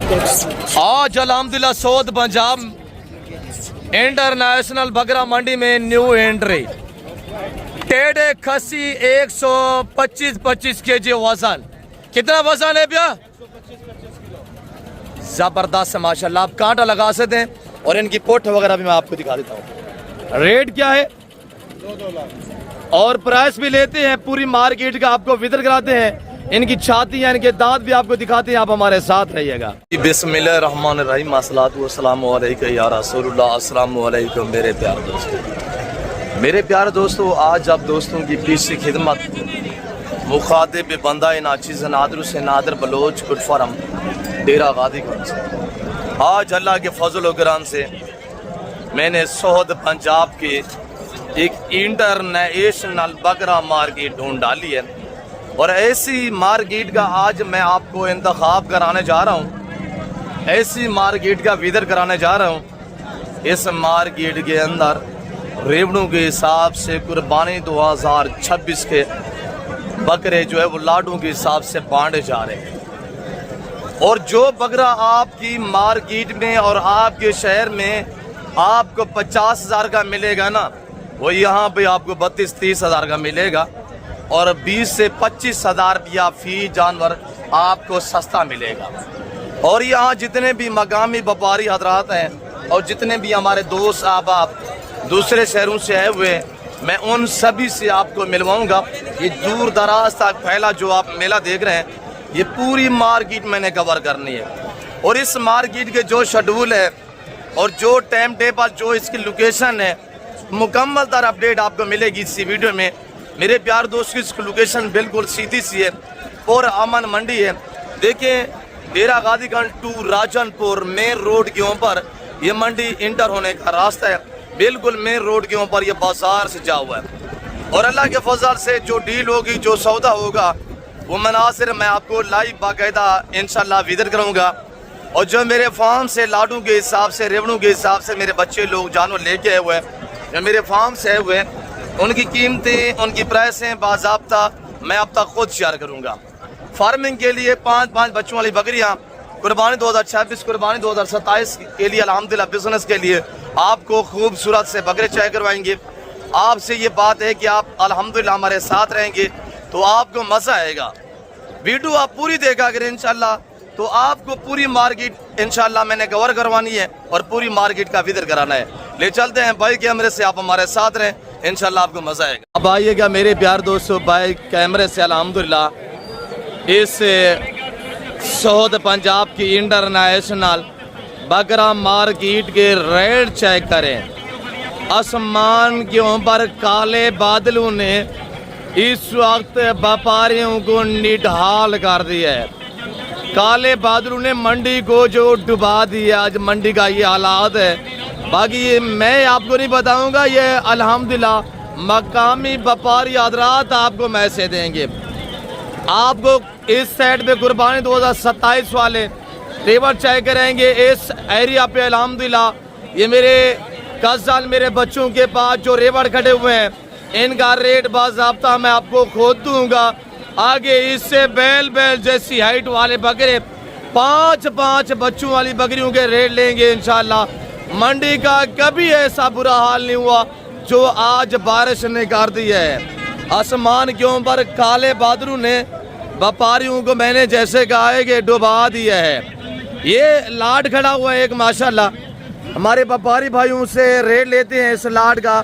आज अल्हम्दुलिल्लाह सऊद पंजाब इंटरनेशनल बकरा मंडी में न्यू एंट्री। टेढ़े खसी 125 केजी वजन। कितना वजन है भैया? जबरदस्त है माशाल्लाह। आप कांटा लगा सकते हैं और इनकी पोठ वगैरह भी मैं आपको दिखा देता हूँ। रेट क्या है? 2 लाख और प्राइस भी लेते हैं पूरी मार्केट का, आपको विजिट कराते हैं। इनकी छाती है, इनके दांत भी आपको दिखाते हैं। आप हमारे साथ रहिएगा। बिस्मिल्लाहिर्रहमानिर्रहीम, अस्सलातु वस्सलामु अलैका या रसूलुल्लाह, अस्सलामु अलैकुम मेरे प्यारे दोस्तों। मेरे प्यारे दोस्तों, आज आप दोस्तों की पीछे खिदमत मुखातिब बंदा नाचीज़ नादर से नादर बलोच कुटफरम डेरा गाजीगंज से। आज अल्लाह के फजल व करम से मैंने सऊद पंजाब के एक इंटरनेशनल बकरा मार्केट ढूंढ डाली है और ऐसी मार्केट का आज मैं आपको इंतखाब कराने जा रहा हूँ। ऐसी मार्केट का विजिट कराने जा रहा हूँ। इस मार्केट के अंदर रेवड़ों के हिसाब से कुर्बानी 2026 के बकरे जो है वो लाडों के हिसाब से बांटे जा रहे हैं। और जो बकरा आपकी मार्केट में और आपके शहर में आपको 50,000 का मिलेगा ना, वो यहाँ पे आपको 32-30 हज़ार का मिलेगा और 20 से 25,000 रुपया फी जानवर आपको सस्ता मिलेगा। और यहाँ जितने भी मकामी व्यापारी हजरात हैं और जितने भी हमारे दोस्त अहबाब दूसरे शहरों से आए हुए हैं, मैं उन सभी से आपको मिलवाऊंगा। ये दूर दराज तक फैला जो आप मेला देख रहे हैं, ये पूरी मार्केट मैंने कवर करनी है। और इस मार्केट के जो शेड्यूल है और जो टाइम टेबल, जो इसकी लोकेशन है, मुकम्मल तर अपडेट आपको मिलेगी इसी वीडियो में। मेरे प्यार दोस्त की इसकी लोकेशन बिल्कुल सीधी सी है और अमन मंडी है। देखिए, डेरा गाजीगंज टू राजनपुर मेन रोड के ऊपर ये मंडी इंटर होने का रास्ता है। बिल्कुल मेन रोड के ऊपर ये बाजार से जा हुआ है। और अल्लाह के फजल से जो डील होगी, जो सौदा होगा, वो मनासिर मैं आपको लाइव बाकायदा इंशाल्लाह विजिट करूँगा। और जो मेरे फार्म से लाडू के हिसाब से, रेवड़ों के हिसाब से मेरे बच्चे लोग जानवर लेके आए हुए हैं, जो मेरे फार्म से आए हुए हैं, उनकी कीमतें, उनकी प्राइसें बाज़ाब्ता मैं अब तक खुद शेयर करूँगा। फार्मिंग के लिए 5 बच्चों वाली बकरियाँ कुर्बानी 2026, कुर्बानी 2027 के लिए अल्हम्दुलिल्लाह बिजनेस के लिए आपको खूबसूरत से बकरे चेक करवाएंगे। आपसे ये बात है कि आप अल्हम्दुलिल्लाह हमारे साथ रहेंगे तो आपको मज़ा आएगा। वीडियो आप पूरी देखा अगर इंशाल्लाह तो आपको पूरी मार्केट इंशाल्लाह मैंने कवर करवानी है और पूरी मार्केट का विजिट कराना है। ले चलते हैं बाई कैमरे से, आप हमारे साथ रहें, इंशाल्लाह आपको मज़ा आएगा। अब आइएगा मेरे प्यार दोस्तों, बाई कैमरे से अल्हम्दुलिल्लाह इस सऊद पंजाब की इंटरनेशनल बकरा मार्केट के रेट चेक करें। आसमान के ऊपर काले बादलों ने इस वक्त व्यापारियों को निढाल कर दिया है। काले बादलों ने मंडी को जो डुबा दिया। आज मंडी का ये हालात है। बाकी ये मैं आपको नहीं बताऊंगा, ये अल्हम्दुलिल्लाह मकामी व्यापारी हजरात आपको मैसेज देंगे। आपको इस साइड पे कुर्बानी 2027 वाले रेवड़ चेक करेंगे। इस एरिया पे अल्हम्दुलिल्लाह ये मेरे कज़ाल, मेरे बच्चों के पास जो रेवड़ खड़े हुए हैं, इनका रेट बाज़ाब्ता मैं आपको खोद दूंगा। आगे इससे बैल जैसी हाइट वाले बकरे 5 बच्चों वाली बकरियों के रेट लेंगे इंशाल्लाह। मंडी का कभी ऐसा बुरा हाल नहीं हुआ जो आज बारिश ने कर दिया है। आसमान के ऊपर काले बादलों ने व्यापारियों को मैंने जैसे कहा है कि डुबा दिया है। ये लाड खड़ा हुआ है एक, माशाल्लाह हमारे व्यापारी भाइयों से रेट लेते हैं इस लाड का,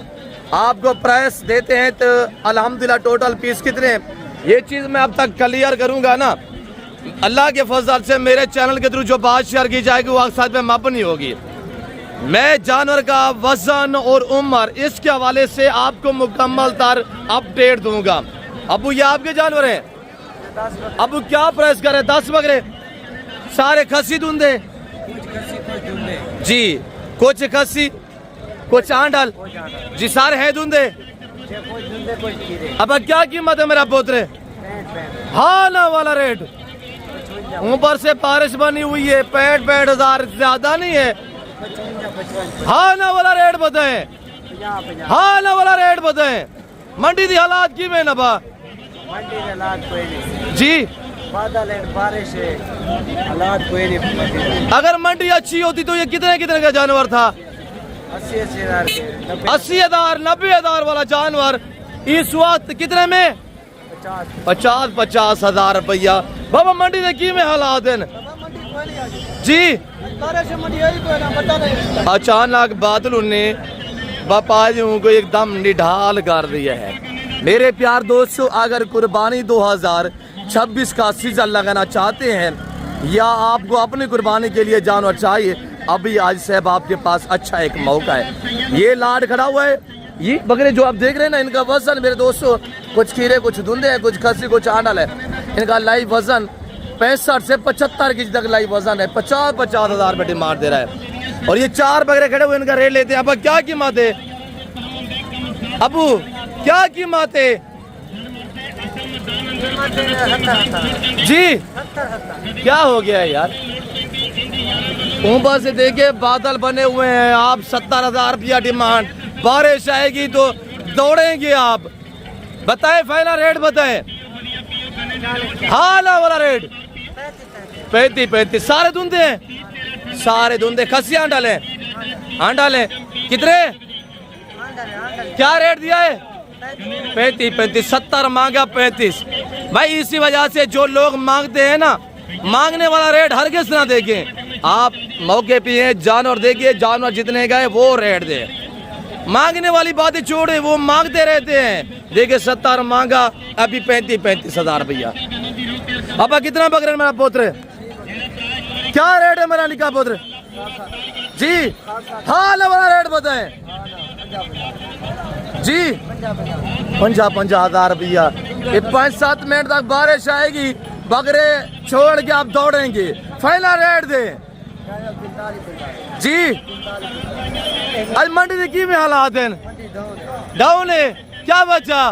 आपको प्राइस देते हैं तो अल्हम्दुलिल्लाह टोटल पीस कितने, ये चीज़ मैं अब तक क्लियर करूंगा ना। अल्लाह के फजल से मेरे चैनल के थ्रू जो बात शेयर की जाएगी वो साथ में मबनी होगी। मैं जानवर का वजन और उम्र इसके हवाले से आपको मुकम्मल तर अपडेट दूंगा। अबू ये आपके जानवर हैं? अबू क्या प्राइस करे? 10 बकरे सारे खसी दूंदे जी, कुछ खसी कुछ आंडल जी, सारे है दूंदे। अब क्या कीमत है मेरा पोतरे? हाँ ना वाला रेट, ऊपर से बारिश बनी हुई है, 65 हज़ार ज्यादा नहीं है। हाँ ना वाला रेट बताए, हाँ ना वाला रेट बताए। मंडी की हालात की में नबा जी बादल है, बारिश है, हालात कोई नहीं। अगर मंडी अच्छी होती तो ये कितने कितने का जानवर था? 80 हज़ार के, 80 हज़ार 90 हज़ार वाला जानवर इस वक्त कितने में? 50 हज़ार रुपया। बाबा मंडी के की में हालात हैं जी? अचानक बादलों ने व्यापारियों को एकदम निढाल कर दिया है। मेरे प्यार दोस्तों, अगर कुर्बानी 2026 का सीजन लगाना चाहते हैं या आपको अपनी कुर्बानी के लिए जानवर चाहिए, अभी आज साहब आपके पास अच्छा एक मौका है। ये लाड खड़ा हुआ है, ये बकरे जो आप देख रहे हैं ना, इनका वजन मेरे दोस्तों कुछ खीरे कुछ धुंधे हैं, कुछ खस्सी कुछ आंडल है। इनका लाइव वजन 65 से 75 केजी तक लाइव वजन है। 50 हज़ार रुपये डिमांड दे रहा है। और ये 4 बकरे खड़े हुए, इनका रेट लेते हैं। अब क्या कीमत है अबू, क्या कीमत है जी? क्या हो गया है यार? ऊपर से देखिए बादल बने हुए हैं, आप 70 हज़ार रुपया डिमांड। बारिश आएगी तो दौड़ेंगे आप। बताएं फाइनल रेट बताएं। हाला वाला रेट 35। सारे धुंधे हैं, सारे धुंधे। खस्सी आंडल है कितने? क्या रेट दिया है? 35। 70 मांगा 35। भाई इसी वजह से जो लोग मांगते हैं ना, मांगने वाला रेट हर किस ना देखें। आप मौके पे हैं, जानवर देखिए, जानवर जितने गए वो रेट दे। मांगने वाली बातें छोड़े, वो मांगते रहते हैं। देखिए 70 मांगा, अभी 35 हज़ार रुपया। अब कितना बकरे मेरा पुत्र? क्या रेट है मेरा निकाह पुत्र जी? हाल वाला रेट बताएं जी। 50 हज़ार रुपया। 5-7 मिनट तक बारिश आएगी, बकरे छोड़ के आप दौड़ेंगे। फाइनल रेट दे जी। आज मंडी में की में हालात हैं? डाउन है। क्या बचा?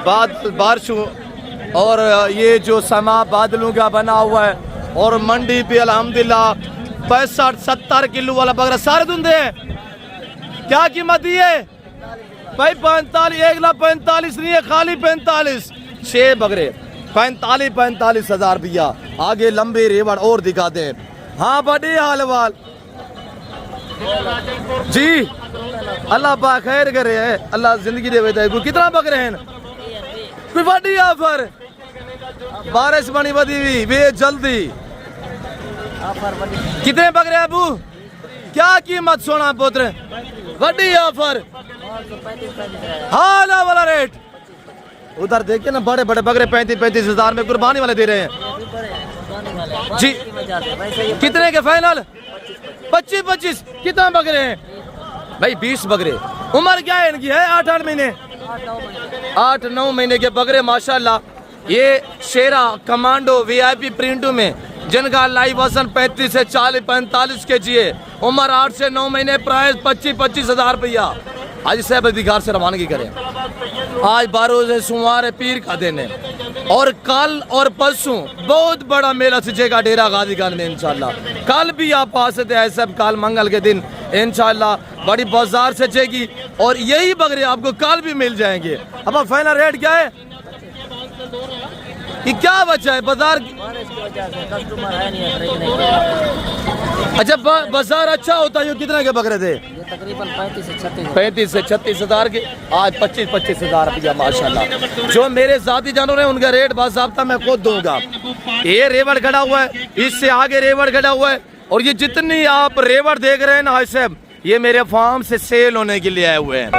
बारिश और ये जो समा बादलों का बना हुआ है, और मंडी पे अल्हम्दुलिल्लाह 65-70 किलो वाला बकरा सारे धुंधे हैं। क्या कीमत दी है भाई? 45। 1,45,000 नहीं है, खाली 45। 6 बकरे 45 हज़ार रुपया। आगे लंबे रेवड़ और दिखा दें। हाँ बड़े हाल वाल जी। अल्लाह पा खैर करे है, अल्लाह जिंदगी दे देता है। कितना बकरे हैं? कोई बड़ी ऑफर? बारिश बनी बदी हुई वे जल्दी। कितने बकरे अबू? क्या कीमत सोना पुत्र? बड़ी ऑफर। हाला वाला रेट उधर देखिए ना, बड़े बड़े बकरे 35 हज़ार में कुर्बानी वाले दे रहे हैं जी। कितने के फाइनल? 25। कितना बकरे हैं भाई? 20 बकरे। उम्र क्या है इनकी? है 8-8 महीने, 8-9 महीने के बकरे माशाल्लाह। ये शेरा कमांडो VIP प्रिंटू में, जिनका लाइव वजन 35 से 40-45 केजी है। उम्र 8 से 9 महीने। प्राइस 25 हज़ार रुपया। आज साहब अधिकार से रवानगी करें। आज 12 सोमवार पीर का दिन है, और कल और परसों बहुत बड़ा मेला सजेगा डेरा गाजी खान में इंशाल्लाह। कल भी आप आ सकते हैं सब, कल मंगल के दिन इंशाल्लाह बड़ी बाजार सजेगी, और यही बकरे आपको कल भी मिल जाएंगे। अब फाइनल रेट क्या है कि क्या बचा है बाजार? अच्छा बाजार अच्छा होता है। कितने के बकरे थे? तकरीबन 35 से 36 हज़ार के। आज 25 हज़ार रुपया माशाल्लाह। जो मेरे साथी जानवर हैं उनका रेट बाज़ाब्ता मैं खुद दूंगा। ये रेवड़ खड़ा हुआ है, इससे आगे रेवड़ खड़ा हुआ है, और ये जितनी आप रेवड़ देख रहे हैं ना हाजी साहब, ये मेरे फार्म से सेल होने के लिए आए हुए हैं।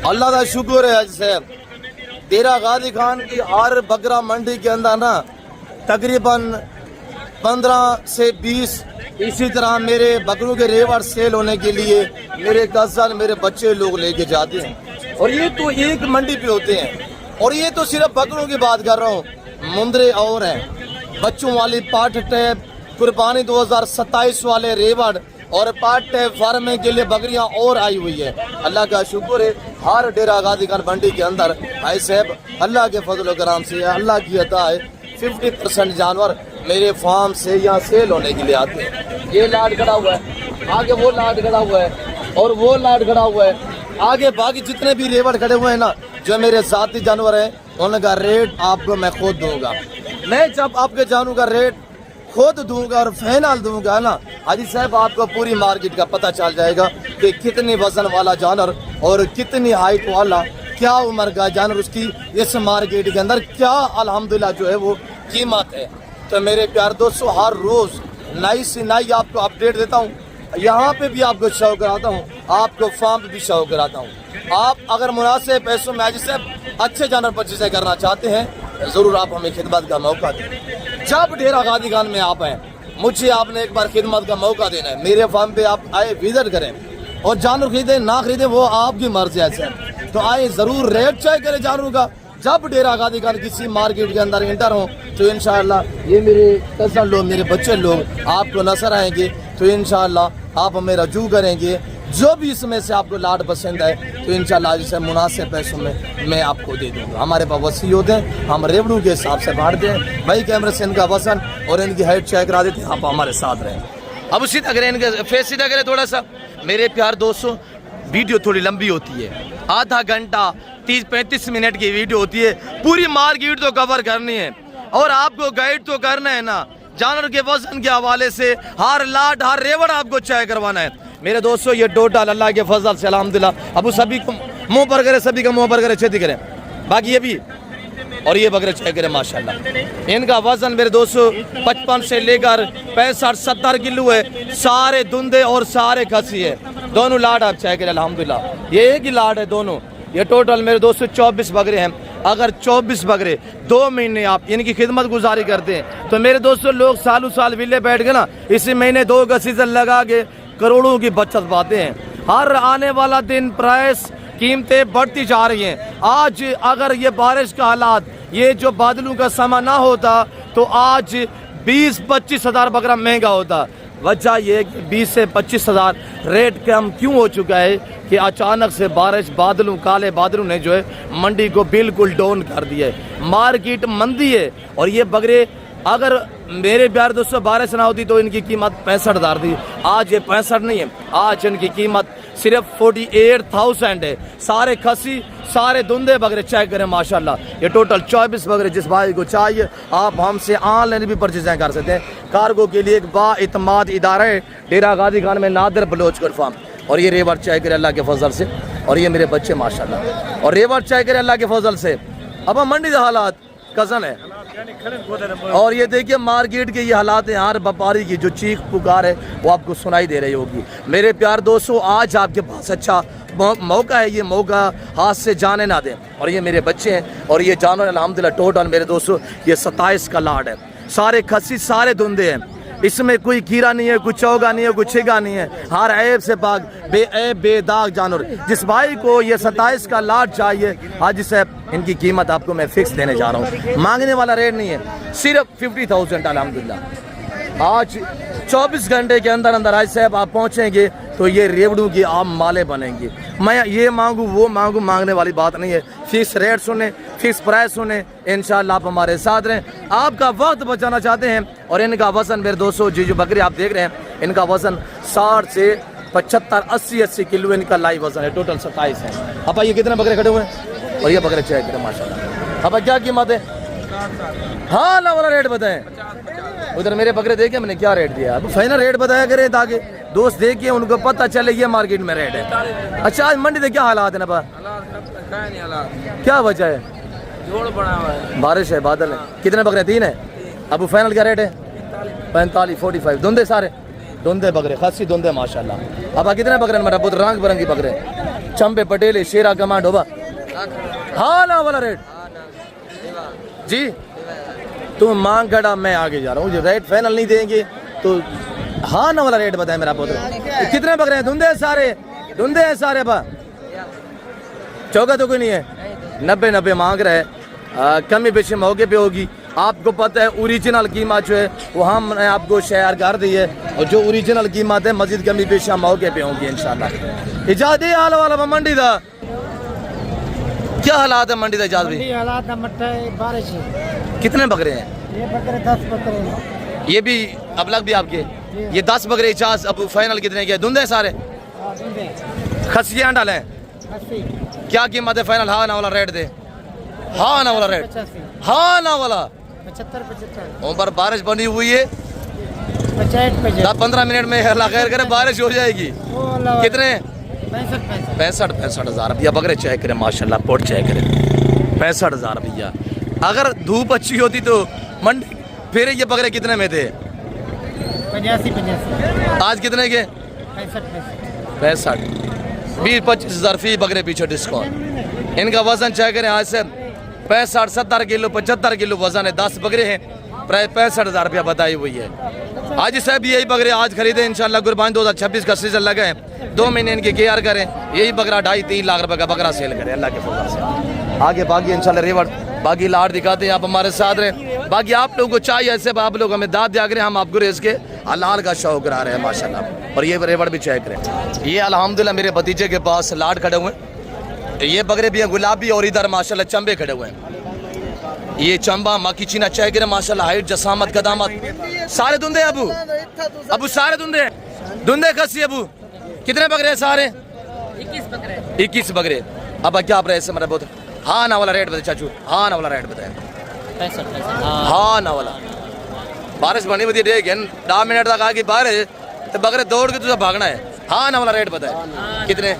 अल्लाह का शुक्र है हाजी साहब, डेरा गाजी खान की हर बकरा मंडी के अंदर ना तकरीबन 15 से 20 इसी तरह मेरे बकरों के रेवड़ सेल होने के लिए मेरे कज़न मेरे बच्चे लोग लेके जाते हैं। और ये तो एक मंडी पे होते हैं, और ये तो सिर्फ बकरों की बात कर रहा हूँ, मुंदरे और हैं। बच्चों वाली पार्ट टैप कुर्बानी 2027 वाले रेवड़ और पार्ट टैप फार्मिंग के लिए बकरियां और आई हुई है। अल्लाह का शुक्र है, हर डेरा गाजी खान मंडी के अंदर भाई साहब अल्लाह के फजल कराम से, अल्लाह की अता है, 50% जानवर मेरे फार्म से यहाँ सेल होने के लिए आते हैं। ये लाड खड़ा हुआ है, आगे वो लाड खड़ा हुआ है, और वो लाड खड़ा हुआ है आगे। बाकी जितने भी रेवड़ खड़े हुए हैं ना, जो मेरे साथी जानवर हैं, उनका रेट आपको मैं खुद दूंगा। मैं जब आपके जानू का रेट खुद दूंगा और फाइनल दूंगा ना हाजी साहब, आपको पूरी मार्केट का पता चल जाएगा कि कितनी वजन वाला जानवर और कितनी हाइट वाला, क्या उम्र का जानवर, उसकी इस मार्केट के अंदर क्या अल्हम्दुलिल्लाह जो है वो कीमत है। तो मेरे प्यार दोस्तों, हर रोज नई से नई आपको अपडेट देता हूँ। यहाँ पे भी आपको शो कराता हूँ, आपको फार्म पे भी शो कराता हूँ। आप अगर मुनासिब पैसों में हाजी साहब अच्छे जानवर परचेज करना चाहते हैं, जरूर आप हमें खिदमत का मौका दें। जब डेरा गादी खान में आप आए, मुझे आपने एक बार खिदमत का मौका देना है। मेरे फार्म पे आप आए, विजिट करें और जानवर खरीदें ना खरीदें वो आपकी मर्जी है। तो आए, जरूर रेट चेक करें जानवर का। जब डेरा गादी खान किसी मार्केट के अंदर इंटर हो तो इंशाअल्लाह ये मेरे कज़न लोग, मेरे बच्चे लोग आपको नजर आएंगे। तो इंशाअल्लाह आप हमें रजू करेंगे। जो भी इसमें से आपको लाट पसंद है तो इंशाअल्लाह जिसे मुनासिब पैसों में मैं आपको दे दूँगा। हमारे पास वसी होते हैं, हम रेवड़ू के हिसाब से बांटते हैं। भाई कैमरे से इनका वसन और इनकी हाइट चेक करा देते हैं। आप हमारे साथ रहें। अब सीधा करें, इनके फेस सीधा करें थोड़ा सा। मेरे प्यार दोस्तों, वीडियो थोड़ी लंबी होती है, आधा घंटा 30-35 मिनट की वीडियो होती है। पूरी मार्केट तो कवर करनी है और आपको गाइड तो करना है ना, जानवर के वजन के हवाले से हर लाट हर रेवड़ आपको चेक करवाना है। मेरे दोस्तों, ये टोटल अल्लाह के फजल से अल्हम्दुलिल्लाह अब सभी को मुंह पर करे, सभी का मुंह पर करे, खेती करें। बाकी ये भी और ये बकरे चेक करें माशाल्लाह। इनका वजन मेरे दोस्तों 55 से लेकर 65-70 किलो है। सारे धुंधे और सारे खसी है। दोनों लाट आप चेक करें अल्हम्दुलिल्लाह। ये एक ही लाट है दोनों। ये टोटल मेरे दोस्तों 24 बकरे हैं। अगर 24 बकरे 2 महीने आप इनकी खिदमत गुजारी करते हैं तो मेरे दोस्तों लोग सालों साल विले बैठ गए ना, इसी महीने 2 का सीजन लगा के करोड़ों की बचत पाते हैं। हर आने वाला दिन प्राइस कीमतें बढ़ती जा रही हैं। आज अगर ये बारिश का हालात, ये जो बादलों का समय ना होता तो आज 20-25 हज़ार बकरा महंगा होता। वजह ये कि 20 से 25 हज़ार रेट कम क्यों हो चुका है कि अचानक से बारिश, बादलों, काले बादलों ने जो है मंडी को बिल्कुल डाउन कर दिया है। मार्केट मंदी है और ये बकरे अगर मेरे प्यार दोस्तों बारिश ना होती तो इनकी कीमत 65 हज़ार थी। आज ये 65 नहीं है, आज इनकी कीमत सिर्फ 48,000 है। सारे खसी, सारे धुंधे बकरे चेक करें माशाल्लाह। ये टोटल 24 बकरे जिस भाई को चाहिए आप हमसे ऑनलाइन भी परचेज कर सकते हैं। कार्गो के लिए एक बाइतमाद इदारा है डेरा गादी खान में, नादिर बलोचगढ़ फार्म। और ये रेवर चेक करें अल्लाह के फजल से, और ये मेरे बच्चे माशाल्लाह। और रेवर चेक करें अल्लाह के फजल से। अब हम मंडी के हालात कज़न है और ये देखिए मार्केट के ये हालात हैं। हर व्यापारी की जो चीख पुकार है वो आपको सुनाई दे रही होगी। मेरे प्यार दोस्तों, आज आपके पास अच्छा मौका है, ये मौका हाथ से जाने ना दें। और ये मेरे बच्चे हैं और ये जानवर अल्हम्दुलिल्लाह टोटल मेरे दोस्तों ये 27 का लाट है। सारे खसी, सारे धुंधे हैं, इसमें कोई कीड़ा नहीं है, कोई चौगा नहीं है, कोई छिगा नहीं है। हर ऐब से पाक, बेऐब बेदाग जानवर। जिस भाई को ये 27 का लाट चाहिए हाजी साहब, इनकी कीमत आपको मैं फिक्स देने जा रहा हूँ। मांगने वाला रेट नहीं है, सिर्फ 50,000 अल्हम्दुलिल्लाह। आज 24 घंटे के अंदर अंदर हाजी साहब आप पहुँचेंगे तो ये रेवड़ों की आप माले बनेंगी। मैं ये मांगू वो मांगू, मांगने वाली बात नहीं है। फिक्स रेट सुने, फिक्स प्राइस सुने, इंशाल्लाह आप हमारे साथ रहें। आपका वक्त बचाना चाहते हैं। और इनका वजन मेरे दोस्तों, जी जो बकरी आप देख रहे हैं, इनका वजन 60 से 75, 80 किलो इनका लाइव वजन है। टोटल 27 है। अब ये कितने बकरे खड़े हुए हैं और ये बकरे चेक करें माशाल्लाह। अब क्या कीमत है? हाँ ना वाला रेट बताएं। उधर मेरे बकरे देखे मैंने क्या रेट दिया। अब फाइनल रेट बताया करें ताकि दोस्त देखिए, उनको पता चले ये मार्केट में रेट है। अच्छा, आज मंडी के क्या हालात है ना? क्या वजह है? जोड़ बना हुआ है, बारिश है, बादल है। कितने बकरे? 3 है। अब फाइनल क्या रेट है? 45, 45। धुंधे, सारे धुंधे बकरे, खासी धुंधे माशाल्लाह। अब कितने बकरे मेरा पुत्र? रंग बिरंगी बकरे, चंपे, पटेले, शेरा, कमा, डोबा। हाँ ना वाला रेट जी, तुम मांग गड़ा, मैं आगे जा रहा हूँ। जो रेट फाइनल नहीं देंगे तो हाँ ना वाला रेट बताए मेरा पुत्र। कितने बकरे हैं? धुंधे सारे, धुंधे हैं सारे। बा चौका तो कोई नहीं है। 90 मांग रहे हैं। कमी पेशी मौके पे होगी। आपको पता है ओरिजिनल कीमत जो है वो हमने आपको शेयर कर दी है, और जो ओरिजिनल कीमत है मस्जिद कमी पेशा मौके पे होंगी इंशाल्लाह। इजाज़ हाल वाला मंडी का क्या हालात है? मंडी का इजाज़ भी हालात बारिश है। कितने बकरे हैं? ये बकरे 10 बकरे हैं। ये भी अब लग भी आपके ये 10 बकरे इजाज़। अब फाइनल कितने के? धुंधे सारे, खसियाँ डालें। क्या कीमत है फाइनल? हाँ ना वाला रेट दे। हाँ ना वाला रेट, हाँ ना वाला 75 ऊपर बारिश बनी हुई है, 10-15 मिनट में अल्लाह खैर करे बारिश हो जाएगी। कितने? 65 हज़ार रुपया बकरे चेक करें माशाल्लाह, पोट चेक करें 65 हज़ार रुपया। अगर धूप अच्छी होती तो मंडी फिर ये बकरे कितने में थे? 85 आज कितने के? 65 20-25 हज़ार फी बकरे पीछे डिस्काउंट। इनका वजन चेक करें, आज से 65-70 किलो 75 किलो वजन है, 10 बकरे हैं, प्राय 65 हज़ार रुपया बताई हुई है। आज साहब यही बकरे आज खरीदे इंशाल्लाह, कुर्बानी 2026 का सीजन लगा है, 2 महीने इनकी केयर करें, यही बकरा 2.5-3 लाख रुपए का बकरा सेल करें अल्लाह के फजल से। आगे बाकी इंशाल्लाह रेवड़ बाकी लाट दिखाते हैं, आप हमारे साथ रहे। बाकी आप लोगों को चाहिए ऐसे आप लोग हमें दाद दिया करें, हम आपको रेस के हलाल का शौक करा रहे हैं माशाल्लाह। और ये रेवड़ भी चेक करें, ये अल्हम्दुलिल्लाह मेरे भतीजे के पास लाट खड़े हुए हैं, ये बकरे भी हैं गुलाबी, और इधर माशाल्लाह चंबे खड़े हुए हैं। ये चंबा माकी चीना चेक करें माशाल्लाह, हाइट जसामत कदामत सारे धुंधे अबू सारे धुंधे खसी अबू। कितने बकरे हैं सारे? 21 बकरे। अब क्या आप रहे मेरा बहुत हाँ ना वाला रेट बताए चाचू, हाँ ना वाला रेट बताए। 65 हाँ ना वाला बारिश बनी हुई देख 10 मिनट तक आगे बारिश तो बकरे दौड़ के तुझे भागना है। हाँ ना वाला रेट बताए। कितने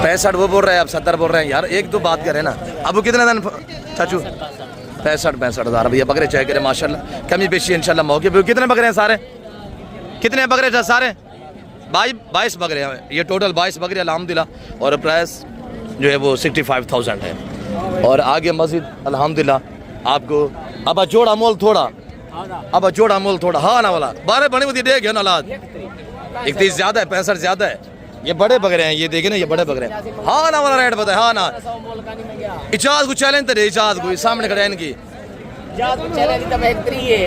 65 वो बोल रहे हैं, आप 70 बोल रहे हैं यार, एक दो बात करें ना। अब कितने दिन चाचू? 65 हज़ार भैया बकरे चेक करें माशाल्लाह, कमी पेशी इंशाल्लाह मौके पे। कितने बकरे हैं सारे? कितने बकरे थे सारे? 22 बकरे हैं, ये टोटल 22 बकरे अल्हम्दुलिल्लाह। और प्राइस जो है वो 65,000 है। और आगे मस्जिद अल्हम्दुलिल्लाह आपको अब जोड़ा मोल थोड़ा, अब जोड़ा मोल थोड़ा हाँ ना वाला 12 बड़ी होती देख है ना लाद 31 ज़्यादा है, 65 ज़्यादा है। ये बड़े बकरे हैं, ये देखे ना, ये बड़े बकरे हैं। हाँ ना वाला रेट बताए। हाँ ना इजाज को चैलेंज तो इजाज को सामने खड़े इनकी।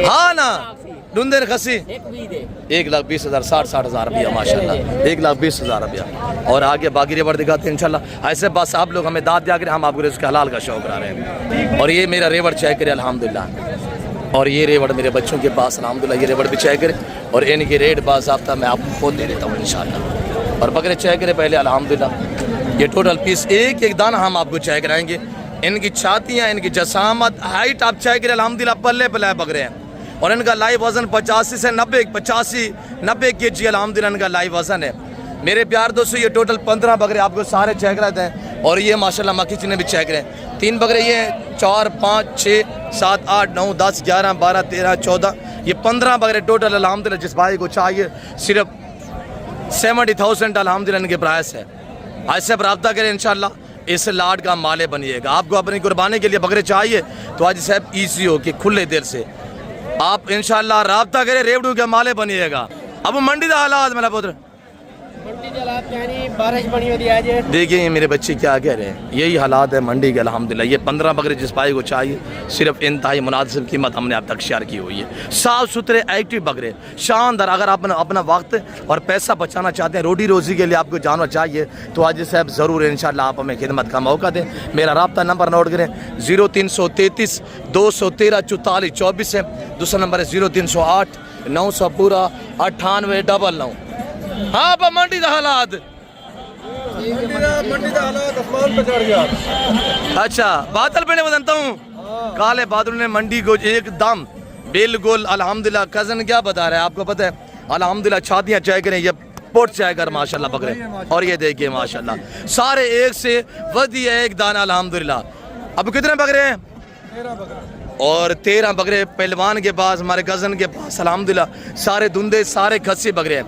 हाँ ना डूंदे खसी 1,20,000 60 हज़ार रुपया माशाल्लाह, 1,20,000 रुपया। और आगे बाकी रेवड़ दिखाते हैं इंशाल्लाह। ऐसे बस आप लोग हमें दाद दिया करें, हम आपको इसके हलाल का शौक करा रहे हैं। और ये मेरा रेवड़ चेक करे अल्हम्दुलिल्लाह। और ये रेवड़ मेरे बच्चों के पास अल्हम्दुलिल्लाह, ये रेवड़ भी चेक करे। और इनके रेट बाज़ाब्ता मैं आपको खोल दे देता हूँ इंशाल्लाह। और बकरे चेक करें पहले अल्हम्दुलिल्लाह, ये टोटल पीस एक एक दाना हम आपको चेक कराएंगे। इनकी छातियाँ, इनकी जसामत, हाइट आप चेक करें अल्हम्दुलिल्लाह, पल्ले पल्ले बकरे हैं। और इनका लाइव वजन 85 से 90 kg अल्हम्दुलिल्लाह इनका लाइव वजन है। मेरे प्यार दोस्तों ये टोटल 15 बकरे आपको सारे चेक रहते हैं। और ये माशाल्लाह मक्खी चीने भी चेक रहे 3 बकरे, ये 4 5 6 7 8 9 10 11 12 13 14 ये 15 बकरे टोटल अल्हम्दुलिल्लाह। जिस भाई को चाहिए सिर्फ 70,000 अल्हम्दुलिल्लाह इनके प्राइस है। आज से रब्ता करें इंशाल्लाह, इस लाट का माले बनिएगा। आपको अपनी कुर्बानी के लिए बकरे चाहिए तो आज साहब ECO के खुले देर से आप इंशाल्लाह रब्ता करें, रेवड़ू के माले बनिएगा। अब मंडी का हालात मेरा पुत्र बारिश बनी होती है। देखिए मेरे बच्चे क्या कह रहे हैं, यही हालात है मंडी के अल्हम्दुलिल्लाह। ये 15 बकरे जिस भाई को चाहिए सिर्फ इंतहाई मुनासिब कीमत हमने अब तक शेयर की हुई है। साफ़ सुथरे एक्टिव बकरे शानदार। अगर आप अपना वक्त और पैसा बचाना चाहते हैं, रोटी रोज़ी के लिए आपको जानवर चाहिए तो आज साहब ज़रूर इंशाल्लाह आप हमें खिदमत का मौका दें। मेरा रब्ता नंबर नोट करें 0333 213 44 24 है। दूसरा नंबर है 0308 900 पूरा 9899। हाँ पर मंडी का हालात आसमान पे चढ़ गया। अच्छा बादल पे बताता हूँ, काले बादल ने मंडी को एकदम बिल्कुल अल्हम्दुलिल्लाह। कजन क्या बता रहा है आपको पता है अल्हम्दुलिल्लाह, छातियाँ चेक करें, ये पोट चेक कर माशाल्लाह बकरे। और ये देखिए माशाल्लाह सारे एक से वधिया एक दाना अल्हम्दुलिल्लाह। अब कितने बकरे हैं? 13 बकरे। और 13 बकरे पहलवान के पास, हमारे कजन के पास अल्हम्दुलिल्लाह सारे धुंधे सारे खस्सी बकरे हैं।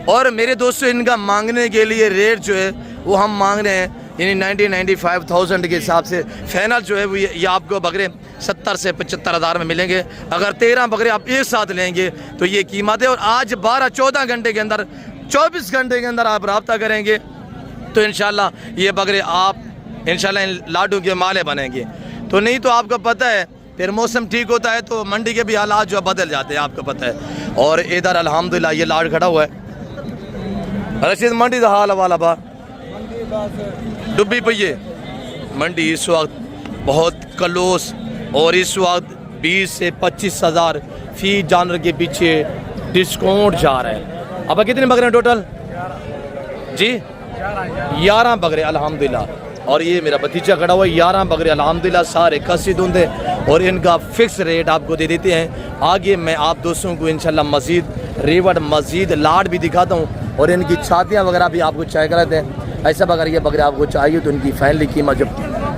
और मेरे दोस्तों इनका मांगने के लिए रेट जो है वो हम मांग रहे हैं यानी 90-95,000 के हिसाब से। फाइनल जो है वो ये आपको बकरे 70 से 75 हज़ार में मिलेंगे। अगर 13 बकरे आप एक साथ लेंगे तो ये कीमत है। और आज 12-14 घंटे के अंदर 24 घंटे के अंदर आप रब्ता करेंगे तो इंशाल्लाह ये बकरे आप इंशाल्लाह लाडू के माले बनेंगे। तो नहीं तो आपको पता है फिर मौसम ठीक होता है तो मंडी के भी हालात जो बदल जाते हैं, आपको पता है। और इधर अल्हम्दुलिल्लाह ये लाड खड़ा हुआ है। रशीद मंडी का हाल वाला बा डुब्बी पइए मंडी इस वक्त बहुत कलोस। और इस वक्त 20 से 25 हज़ार फी जानवर के पीछे डिस्काउंट जा रहा है। अब कितने बकरे हैं टोटल जी? 11 बकरे अल्हम्दुलिल्लाह। और ये मेरा भतीजा खड़ा हुआ है। 11 बकरे अल्हम्दुलिल्लाह सारे खस्सी धुंधे और इनका फिक्स रेट आपको दे देते हैं। आगे मैं आप दोस्तों को इंशाल्लाह मज़ीद रेवट मज़ीद लाड भी दिखाता हूँ और इनकी छातियाँ वगैरह भी आपको चेक कराते हैं। ऐसा अगर ये बकरे आपको चाहिए तो इनकी फाइनली कीमत जो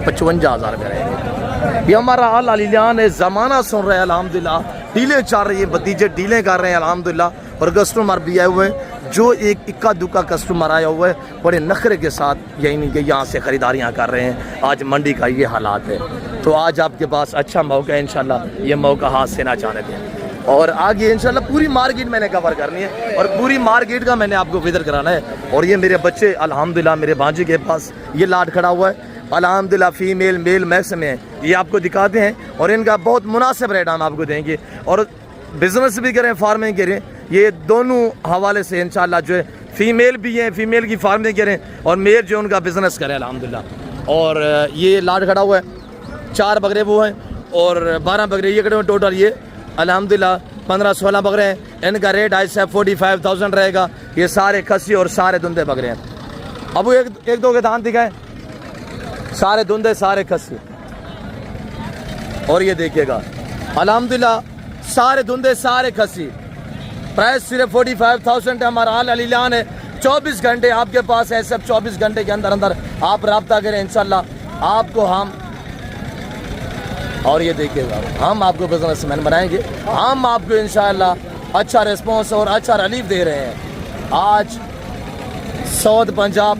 55,000 रुपये रहेगी। ये हमारा हाल अलीलान है, ज़माना सुन रहे हैं अल्हम्दुलिल्लाह, डीलें चल रही है, भतीजे डीलें कर रहे हैं अल्हम्दुलिल्लाह। और कस्टमर भी आए हुए हैं, जो एक इक्का दुक्का कस्टमर आया हुआ है बड़े नखरे के साथ यही कि यहाँ से ख़रीदारियाँ कर रहे हैं। आज मंडी का ये हालात है, तो आज आपके पास अच्छा मौका है, इंशाल्लाह ये मौका हाथ से ना जाने दें। और आगे इंशाल्लाह पूरी मार्केट मैंने कवर करनी है और पूरी मार्केट का मैंने आपको विज़िट कराना है। और ये मेरे बच्चे अल्हम्दुलिल्लाह मेरे भांजे के पास ये लाट खड़ा हुआ है अल्हम्दुलिल्लाह, फीमेल मेल मैक्स में है, ये आपको दिखाते हैं और इनका बहुत मुनासिब रेट हम आपको देंगे। और बिज़नेस भी करें फार्मिंग करें, ये दोनों हवाले से इंशाल्लाह जो है फीमेल भी हैं, फीमेल की फार्मिंग करें और मेल जो उनका बिज़नेस करें अल्हम्दुलिल्लाह। और ये लाट खड़ा हुआ है, 4 बकरे वो हैं और 12 बकरे ये खड़े हुए, टोटल ये अल्हम्दुलिल्लाह 15-16 बकरे हैं। इनका रेट आज से 45,000 रहेगा। ये सारे खस्सी और सारे धुंधे बकरे हैं। अब एक दो के दांत दिखाएं, सारे धुंधे सारे खस्सी। और ये देखिएगा अल्हम्दुलिल्लाह सारे धुंधे सारे खस्सी। प्राइस सिर्फ 45,000 है। हमारा हाल अलीलान है, 24 घंटे आपके पास है। सब 24 घंटे के अंदर अंदर आप रब्ता करें, इंशाल्लाह आपको हम, और ये देखिएगा हम आपको बिजनेसमैन बनाएंगे। हम आपको इंशाल्लाह अच्छा रिस्पॉन्स और अच्छा रिलीफ दे रहे हैं। आज साउथ पंजाब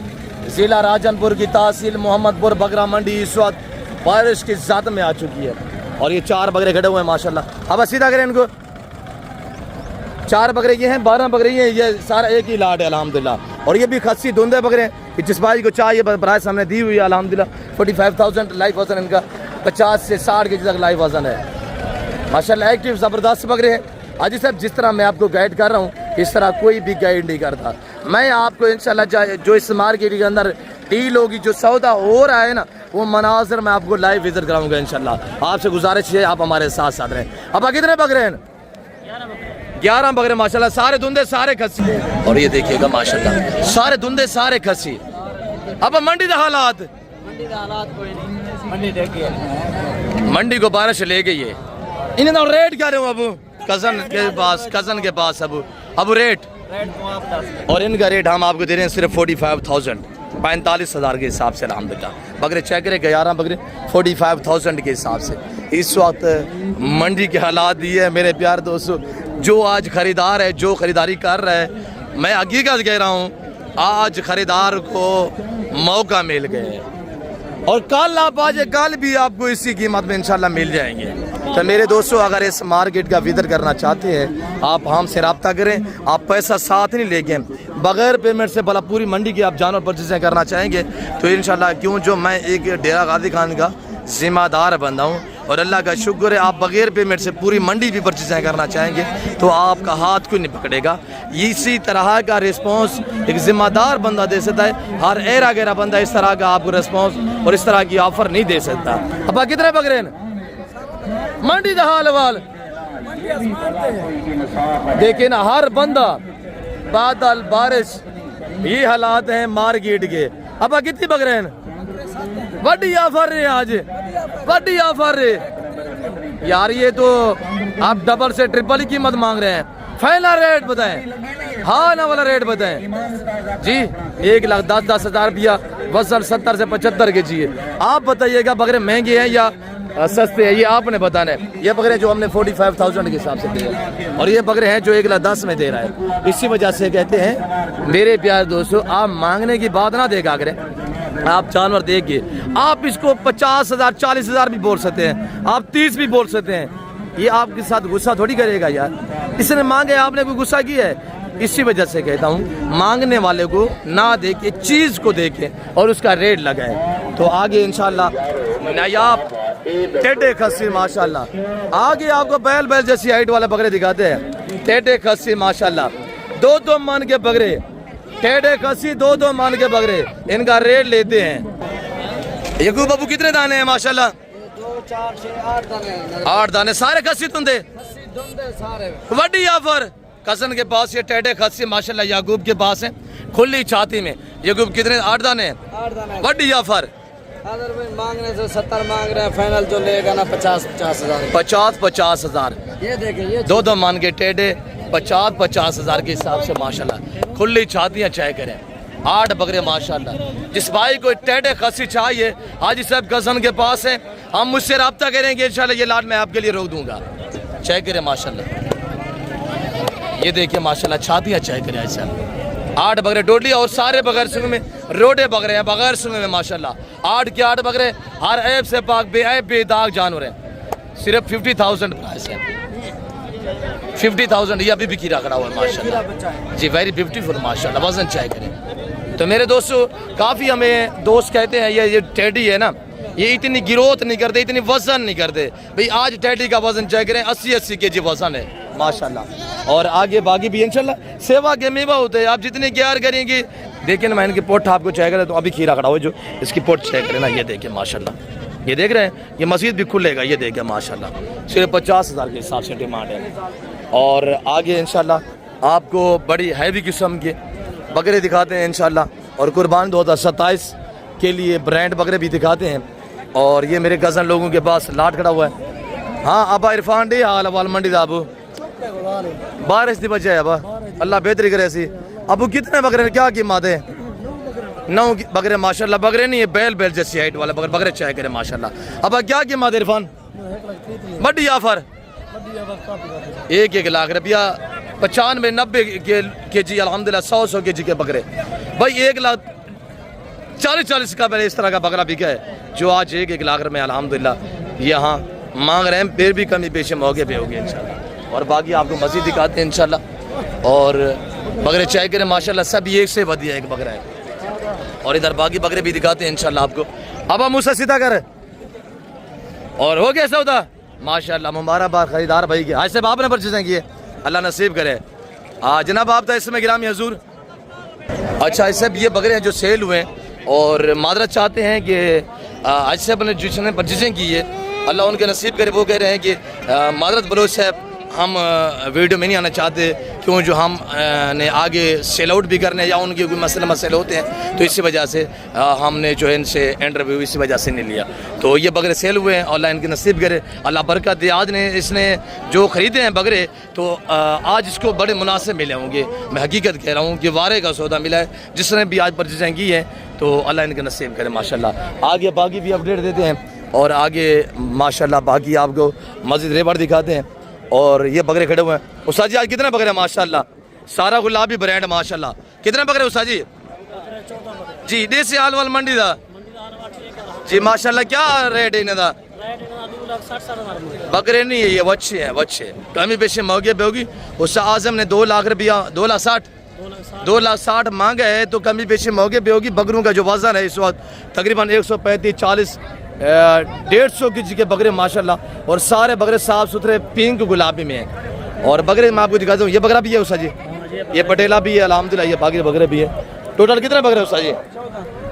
ज़िला राजनपुर की तहसील मोहम्मदपुर बकरा मंडी इस वक्त बारिश की ज़द में आ चुकी है। और ये 4 बकरे खड़े हुए हैं माशाल्लाह। अब सीधा करें इनको, 4 बकरे ये हैं, 12 बकरे ये हैं, ये सारा एक ही लाट है अल्हम्दुलिल्लाह। और ये भी खस्सी धुंधे बकरे हैं। जिस भाई को चाहिए प्राइस हमने दी हुई है अल्हम्दुलिल्लाह। 45,000 लाइफ वजन इनका 50 से 60 के तक लाइफ वजन है माशाल्लाह। एक्टिव ज़बरदस्त बकरे हैं। अजी साहब जिस तरह मैं आपको गाइड कर रहा हूँ इस तरह कोई भी गाइड नहीं करता। मैं आपको इंशाल्लाह जो इस मार्केट के अंदर डील होगी, जो सौदा हो रहा है ना, वो मनाजर मैं आपको लाइव विजिट कराऊंगा इंशाल्लाह। आपसे गुजारिश है आप हमारे साथ साथ रहें। अब कितने बकरे हैं? 11 बकरे माशाल्लाह, सारे धुंधे सारे खस्सी। और ये देखिएगा माशाल्लाह सारे धुंधे सारे खस्सी। अब मंडी का हालात कोई नहीं, मंडी देखिए, मंडी को बारिश ले गई है। इन्हें तो रेट क्या रहे अब कज़न के पास अब रेट और इनका रेट हम आपको दे रहे हैं सिर्फ 45,000, 45,000 के हिसाब से अल्हम्दुलिल्लाह। बकरे चेक करें 11 बकरे 45,000 के हिसाब से। इस वक्त मंडी के हालात ये है मेरे प्यार दोस्तों, जो आज ख़रीदार है जो ख़रीदारी कर रहा है, मैं हकीकत कह रहा हूँ आज ख़रीदार को मौका मिल गया और कल आप आज कल भी आपको इसी कीमत में इंशाल्लाह मिल जाएंगे। तो मेरे दोस्तों अगर इस मार्केट का विजिट करना चाहते हैं आप हमसे रब्ता करें। आप पैसा साथ नहीं लेके बगैर पेमेंट से भला पूरी मंडी की आप जानवर परचेज़ करना चाहेंगे तो इंशाल्लाह क्यों जो मैं एक डेरा गाजी खान का ज़िम्मेदार बंदा हूँ और अल्लाह का शुक्र है आप बगैर पेमेंट से पूरी मंडी भी परचेज़ करना चाहेंगे तो आपका हाथ क्यों नहीं पकड़ेगा। इसी तरह का रिस्पॉन्स एक ज़िम्मेदार बंदा दे सकता है। हर एरा गैरा बंदा इस तरह का आपको रिस्पॉन्स और इस तरह की ऑफ़र नहीं दे सकता। अब कितने बकरे मंडी का हाल वाल देखिए ना, हर बंदा बादल बारिश ये हालात हैं मार्केट के। अब कितनी बकरे हैं? बड़ी ऑफर है आज, बड़ी ऑफर है यार। ये तो आप डबल से ट्रिपल ही कीमत मांग रहे हैं। फाइनल रेट बताएं, हाँ ना वाला रेट बताएं जी। 1,10,10,000 रुपया वजन 70 से 75 के जी है। आप बताइएगा बकरे महंगे हैं या सस्ते हैं, ये आपने बताना है। ये बकरे जो हमने 45,000 के हिसाब से दिए हैं और ये बकरे हैं जो 1,10,000 में दे रहा है। इसी वजह से कहते हैं मेरे प्यार दोस्तों आप मांगने की बात ना देखा करें। आप जानवर देखिए, आप इसको 50,000 40,000 भी बोल सकते हैं, आप 30 भी बोल सकते हैं। ये आपके साथ गुस्सा थोड़ी करेगा यार, इसने मांगे आपने कोई गुस्सा किया है। इसी वजह से कहता हूँ मांगने वाले को ना देखे, चीज़ को देखे और उसका रेट लगाए। तो आगे इंशाल्लाह नायाब टेढ़े खस्सी माशाल्लाह, आगे आपको बैल बैल जैसी हाइट वाले बकरे दिखाते हैं। टेढ़े खस्सी माशाल्लाह 2-2 मन के बकरे, टेढ़े खस्सी 2-2 मन के बकरे, इनका रेट लेते हैं। यकूब बाबू कितने दाने हैं माशाल्लाह? 2, 4, 6, 8 दाने। 8 दाने सारे खस्सी धुंधे सारे। बड़ी ऑफर कसन के पास ये टेढ़े खस्सी माशाल्लाह याकूब के पास है खुली छाती में। याकूब कितने? 8 दाने हैं। 8 दाने। बड़ी ऑफर अगर भाई मांगने से 70 मांग रहे हैं, फाइनल जो लेगा ना 50-50 हज़ार। 50-50 हज़ार। ये देखें, ये दो मान के टेढ़े 50-50 हज़ार के हिसाब से माशाल्लाह खुली छातियाँ चाय करें। 8 बकरे माशाल्लाह। जिस भाई को टेढ़े खस्सी चाहिए हाजी साहब गजन के पास है, हम मुझसे रब्ता करेंगे इंशाल्लाह। ये लाट मैं आपके लिए रोक दूंगा। चाय करें माशाल्लाह। ये देखिए माशाल्लाह छातियाँ चाय करें ऐसा। 8 बकरे टोटली और सारे बगैर सुंग में रोडे बकरे हैं, बगैर सुंग में माशाल्लाह। 8 के 8 बकरे हर ऐब से पाक बेऐब बेदाग जानवर हैं। सिर्फ 50,000 प्राइस है। 50,000। ये अभी भी खीरा खड़ा हुआ है माशाल्लाह जी, वेरी ब्यूटीफुल माशाल्लाह। वजन चाय करें। तो मेरे दोस्तों काफ़ी हमें दोस्त कहते हैं ये टेडी है ना, ये इतनी गिरोथ नहीं करते, इतनी वजन नहीं करते। भाई आज टेडी का वजन चाय करें 80-80 kg वजन है माशाल्लाह। और आगे बाकी भी इंशाल्लाह सेवा के मेवा होते हैं। आप जितनी केयर करेंगे। देखिए ना, मैं इनकी पोट आपको चाय करें तो अभी खीरा खड़ा हो जो इसकी पोट चाय करें ना, ये देखिए माशाल्लाह। ये देख रहे हैं, ये मस्जिद भी खुलेगा। ये देखिए माशाल्लाह सिर्फ 50,000 के हिसाब से डिमांड है। और आगे इंशाल्लाह आपको बड़ी हैवी किस्म के बकरे दिखाते हैं इंशाल्लाह। और कुर्बान 2027 के लिए ब्रांड बकरे भी दिखाते हैं। और ये मेरे गज़न लोगों के पास लाट खड़ा हुआ है। हाँ अबा इरफान डी हाल वाल मंडी दा अबू बारिश दी वजह है अबा, अल्लाह बेहतरी करे सी। अबू कितने बकरे क्या कीमत है? 9 बकरे माशाल्लाह। बकरे नहीं है, बैल जैसी हाइट वाला बकरे चाय करे माशाल्लाह। अब क्या कीमत है इरफान? बड़ी ऑफर 1-1 लाख रुपया। 95-90 kg अल्हम्दुलिल्लाह 100 kg के बकरे। भाई 1,40,000 का पहले इस तरह का बकरा बिका है जो आज 1-1 लाख रुपये अल्हम्दुलिल्लाह यहाँ मांग रहे हैं। फिर भी कमी पेशी मौके पे होगी इंशाल्लाह। और बाकी आपको मस्जिद दिखाते हैं इंशाल्लाह। और बकरे चाय करें माशाल्लाह, सब एक से बढ़िया एक बकरा है। और इधर बाकी बकरे भी दिखाते हैं इंशाल्लाह आपको। अब हम मुझसे सीधा कर और हो गया सौदा माशाल्लाह। मुबारकबाद खरीदार भाई के। आज से आपने परचेजिंग की है, अल्लाह नसीब करे। जनाब आप था इसमें गिरामी हजूर। अच्छा इस सब ये बकरे हैं जो सेल हुए हैं और मादरत चाहते हैं कि आज से अपने जिसने परचेजिंग की है अल्लाह उनके नसीब करे। वो कह रहे हैं कि मादरत बलोच साहब हम वीडियो में नहीं आना चाहते क्यों, जो हम ने आगे सेल आउट भी करने या उनके कोई मसले होते हैं तो इसी वजह से हमने जो है इनसे इंटरव्यू इसी वजह से नहीं लिया। तो ये बकरे सेल हुए हैं, अल्लाह इनकी नसीब करे, अल्लाह बरकत दे। आज ने इसने जो ख़रीदे हैं बकरे तो आज इसको बड़े मुनासिब मिले होंगे। मैं हकीकत कह रहा हूँ कि वारे का सौदा मिला है। जिसने भी आज परचेजिंग की है तो अल्लाह इनके नसीब करे माशाल्लाह। आगे बाकी भी अपडेट देते हैं और आगे माशाल्लाह बाकी आपको मस्जिद रेवड़ दिखाते हैं। और ये बकरे खड़े हुए हैं। उस्ताद जी आज कितने बकरे हैं माशाल्लाह? सारा गुलाबी ब्रांड माशाल्लाह। कितने बकरे उस्ताद जी? जी देसी हाल वाल मंडी दा जी माशाल्लाह। क्या रेट है इन्हें दा? बकरे नहीं है ये बच्चे हैं, बच्चे कमी पेशी मौके पे होगी। उस आजम ने 2 लाख रुपया 2,60,000 मांगा है तो कमी पेशी मौके पे होगी। बकरों का जो वजन है इस वक्त तकरीबन 135-40 150 kg के बकरे माशाल्लाह। और सारे बकरे साफ सुथरे पिंक गुलाबी में हैं। और बकरे मैं आपको दिखाता हूँ, ये बकरा भी है उस्ताद जी, ये पटेला भी है अल्हम्दुलिल्लाह। ये बाकी बकरे भी है। टोटल कितने बकरे उस्ताद जी?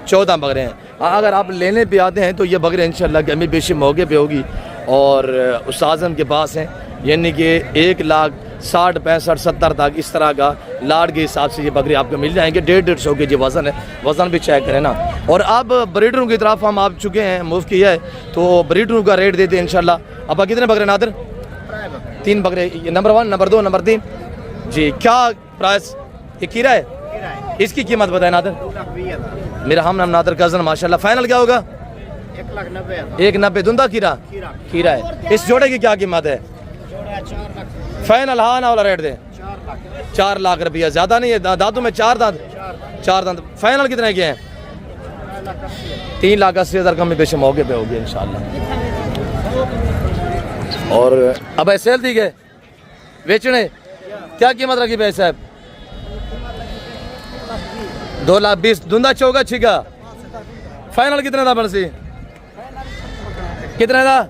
14 बकरे हैं। अगर आप लेने पे आते हैं तो ये बकरे इंशाल्लाह कमी पेशी मौके पे होगी। और उस आज़म के पास हैं यानी कि 1,60,000 65-70 तक इस तरह का लाड के हिसाब से ये बकरे आपको मिल जाएंगे। 150-150 kg वज़न है। वज़न भी चेक करें ना। और अब ब्रीडरों की तरफ हम आप चुके हैं, मूव किया है तो ब्रीडरों का रेट देते हैं इंशाल्लाह। अब कितने बकरे नादर? 3 बकरे। नंबर 1, नंबर 2, नंबर 3 जी। क्या प्राइस? ये खीरा है, इसकी कीमत बताए नादर? मेरा हम नाम नादर कज़न माशाल्लाह। फाइनल क्या होगा? 1,90,000 धुंधा खीरा है। इस जोड़े की क्या कीमत है? फाइनल हाँ ना वाला रेट दे? 4 लाख रुपया। ज़्यादा नहीं है दांतों में? 4 दांत। फाइनल कितने के हैं? 3,80,000 कमी पेशी मौके पे होगी इंशाल्लाह। और अब ऐसे दी गए बेचने क्या कीमत रखी भाई साहब? 2,20,000 धुंधा चौका छिका। फाइनल कितने था बंसी? कितने था?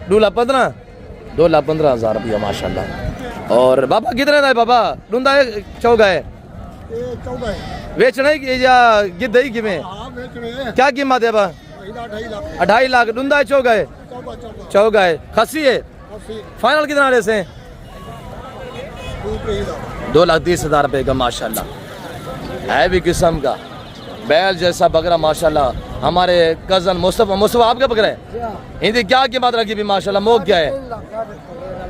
2,15,000 2,15,000 रुपया माशाल्लाह। और बाबा कितने था बाबा? धुंधा है चौका है बेचने की या गिद्ध ही कि में? क्या कीमत है बा? 2.5 लाख। धुंधा है चौका है? चौका है। खस्सी है? फाइनल कितना रेस है? 2,30,000 रुपये का माशाल्लाह। है भी किस्म का बैल जैसा बकरा माशाल्लाह। हमारे कजन मुस्तफ़ा आपका बकरा है इनकी क्या कीमत रखी भी माशाल्लाह मोह क्या है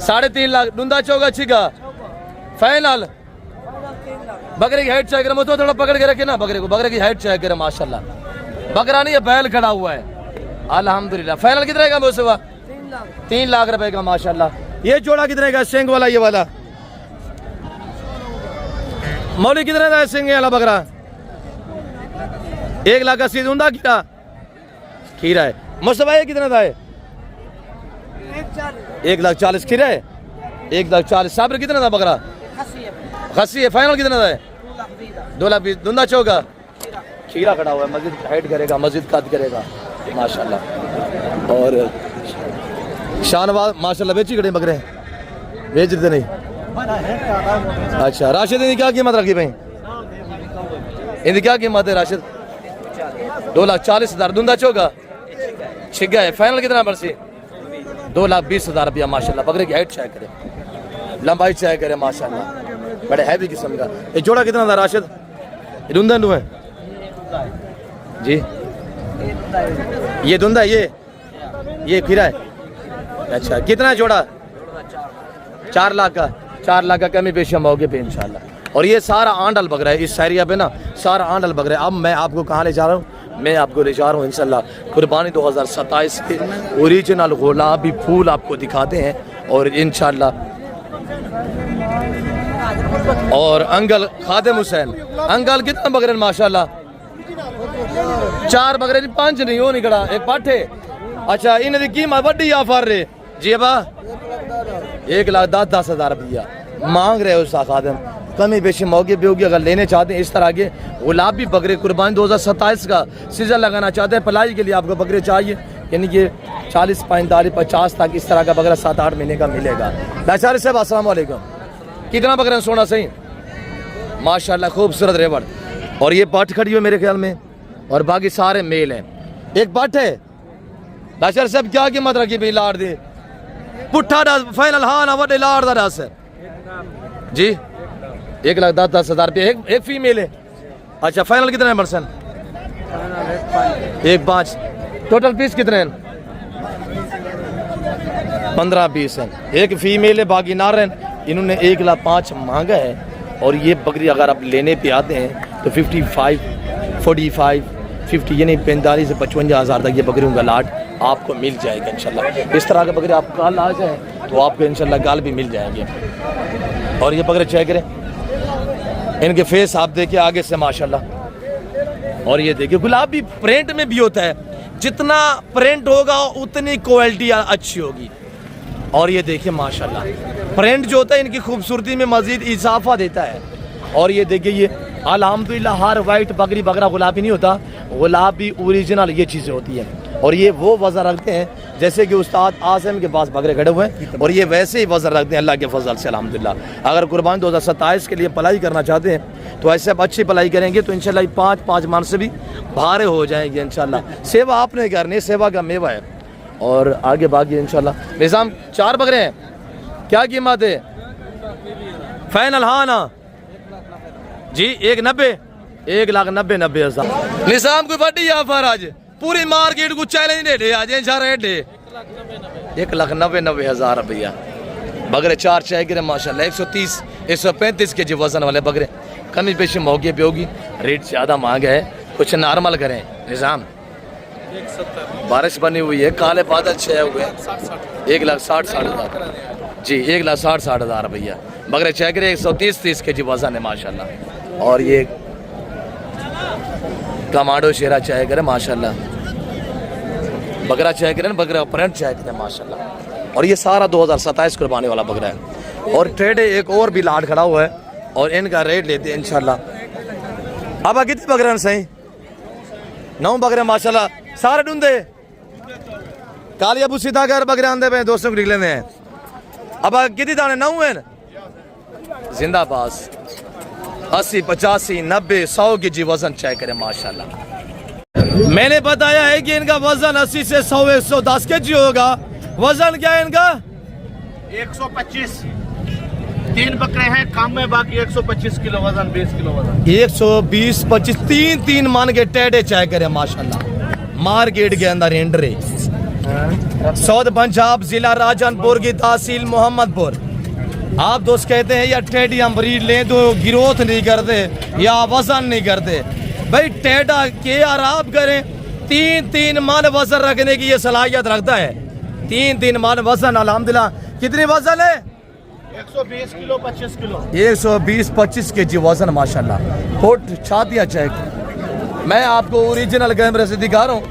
3.5 लाख डूंदा चौगा छिका फाइनल बकरे की हाइट चेक करे मुझे थोड़ा पकड़ के रखे ना बकरे की हाइट चेक करे माशाल्लाह बकरा नहीं है बैल खड़ा हुआ है अल्हम्दुलिल्लाह फाइनल कितने का मुस्तफ़ा 3 लाख रुपए का माशाल्लाह ये जोड़ा कितने का सिंग वाला ये वाला मौली कितने का है सिंग वाला बकरा 1,80,000 डूंदा खीरा है मुस्तफ़ा ये कितने का है 1,40,000 खीरा है 1,40,000 साबर कितने का बकरा खस्सी है फाइनल कितने का है 2,20,000 डूंदा चौका खीरा खड़ा हुआ है मस्जिद हाइट करेगा मस्जिद कद करेगा माशाल्लाह और शाहनवाज माशाल्लाह बेची खड़े बकरे बेच देते नहीं अच्छा राशिद इनकी क्या कीमत रखी भाई इनकी क्या कीमत है राशिद 2,40,000 डूंदा चौका छिगा है फाइनल कितना बरसी 2,20,000 रुपया माशाल्लाह बकरे की हाइट चेक करे लंबाई चेक करे माशाल्लाह बड़े हैवी किस्म का ये जोड़ा कितना था राशिद डूंदा है जी ये धुंधा ये खीरा है अच्छा कितना जोड़ा 4 लाख का कमी पेशी हम होगे पे इंशाल्लाह और ये सारा आंडल बकरा है इस एरिया पे ना सारा आंडल बकरा है अब मैं आपको कहाँ ले जा रहा हूँ मैं आपको ले जा रहा हूँ इंशाल्लाह कुर्बानी 2027 के ओरिजिनल गुलाबी फूल आपको दिखाते हैं और इंशाल्लाह और अंकल खादिम हुसैन अंकल कितना बकरे माशाल्लाह 4 बकरे 5 नहीं हो नहीं खड़ा एक पाठे अच्छा इन्हें कीमत वड्डी ऑफर रे जी बा 1,10,000 रुपया मांग रहे हो उस खादिम कमी बेशी मौके पे होगी अगर लेने चाहते हैं इस तरह के गुलाबी बकरे कुर्बानी 2027 का सीजन लगाना चाहते हैं पलाई के लिए आपको बकरे चाहिए यानी कि 40 45 50 तक इस तरह का बकरा 7-8 महीने का मिलेगा बेचारे साहब अस्सलाम वालेकुम कितना बकरा सोना सही माशाल्लाह खूबसूरत रेवड़ और ये पाठ खड़ी हुई मेरे ख्याल में और बाकी सारे मेल हैं एक पाठ है बेचारे साहब क्या कीमत रखी भाई लाड़ दे पुट्ठा दस फाइनल हाँ ना वड्डे लाड़ दा दस जी 1,10,000 रुपये एक फीमेल है अच्छा फाइनल कितने हैं पर्सन 1,5 टोटल पीस कितने हैं 15-20 हैं एक फीमेल है बाकी नार हैं इन्होंने 1,05,000 मांगा है और ये बकरी अगर आप लेने पे आते हैं तो 55 45 50 यानी 45 से 55 हज़ार तक ये बकरियों का लाट आपको मिल जाएगा इंशाल्लाह इस तरह के बकरे आप कल आ जाए तो आपको इंशाल्लाह गाल भी मिल जाएंगे और ये बकरे चेक करें इनके फेस आप देखिए आगे से माशाल्लाह और ये देखिए गुलाबी प्रिंट में भी होता है जितना प्रिंट होगा उतनी क्वालिटी अच्छी होगी और ये देखिए माशाल्लाह प्रिंट जो होता है इनकी खूबसूरती में मजीद इजाफा देता है और ये देखिए ये अल्हम्दुलिल्लाह हर वाइट बकरी बकरा गुलाबी नहीं होता गुलाबी ओरिजिनल ये चीज़ें होती हैं और ये वो वज़न रखते हैं जैसे कि उस्ताद आज़म के पास बकरे खड़े हुए हैं और ये वैसे ही वज़न रखते हैं अल्लाह के फजल से अल्हम्दुलिल्लाह अगर कुर्बानी 2027 के लिए पलाई करना चाहते हैं तो ऐसे अब अच्छी पलाई करेंगे तो इंशाल्लाह 5 मन से भी भारे हो जाएंगे इंशाल्लाह सेवा आपने करनी है सेवा का मेवा है और आगे बाकी इंशाल्लाह निज़ाम 4 बकरे हैं क्या कीमत है फाइनल हाँ ना जी 1,90,000 निज़ाम कोई बड़ी ऑफर आज पूरी मार्केट को चैलेंज दे आज रेट 1,90,000 रुपया बकरे 4 चाय गिरे माशाल्लाह 130 135 के जी वजन वाले बकरे कमी पेशी मौके पे होगी रेट ज़्यादा महंगा है कुछ नॉर्मल करें निज़ाम बारिश बनी हुई है काले बादल छाए हुए 1,60,000 जी 1,60,000 रुपया बकरे चाय गिरे 130 के जी वजन है माशाल्लाह और ये कमांडो शेरा चाय करे माशाल्लाह बकरा चाय करें बकरा प्रिंट चाय करें माशाल्लाह और ये सारा 2027 कुर्बानी वाला बकरा है और ट्रेडे एक और भी लाट खड़ा हुआ है और इनका रेट लेते हैं इंशाल्लाह अब कितने बकरे सही 9 बकरे माशाल्लाह सारे ढूंढे काली अबू सीधा कर बकरे आंदे पे दोस्तों को निकले हैं अब कितनी दाने 9 हैं जिंदाबाद 80 85 90 100 की जी वजन चेक करें माशाल्लाह मैंने बताया है कि इनका वजन 80 से 100 110 के जी होगा वजन क्या है इनका 125 3 बकरे हैं काम में बाकी 125 किलो वजन 20 किलो वजन 120 25 3 मन के टेढ़े चेक करें माशाल्लाह मार्केट के अंदर एंट्री। सऊद पंजाब जिला राजनपुर की तहसील मोहम्मदपुर। आप दोस्त कहते हैं यार टेडी हम ब्रीड लें तो गिरोथ नहीं करते या वजन नहीं करते। भाई टेडा के आप करें 3 मन वजन रखने की ये सलाहियत रखता है। 3 मन वजन अल्हम्दुलिल्लाह। कितनी वजन है? 120 किलो 25 किलो 120-25 केजी वजन माशाल्लाह। फुट छातियाँ चेक। मैं आपको ओरिजिनल कैमरे से दिखा रहा हूँ,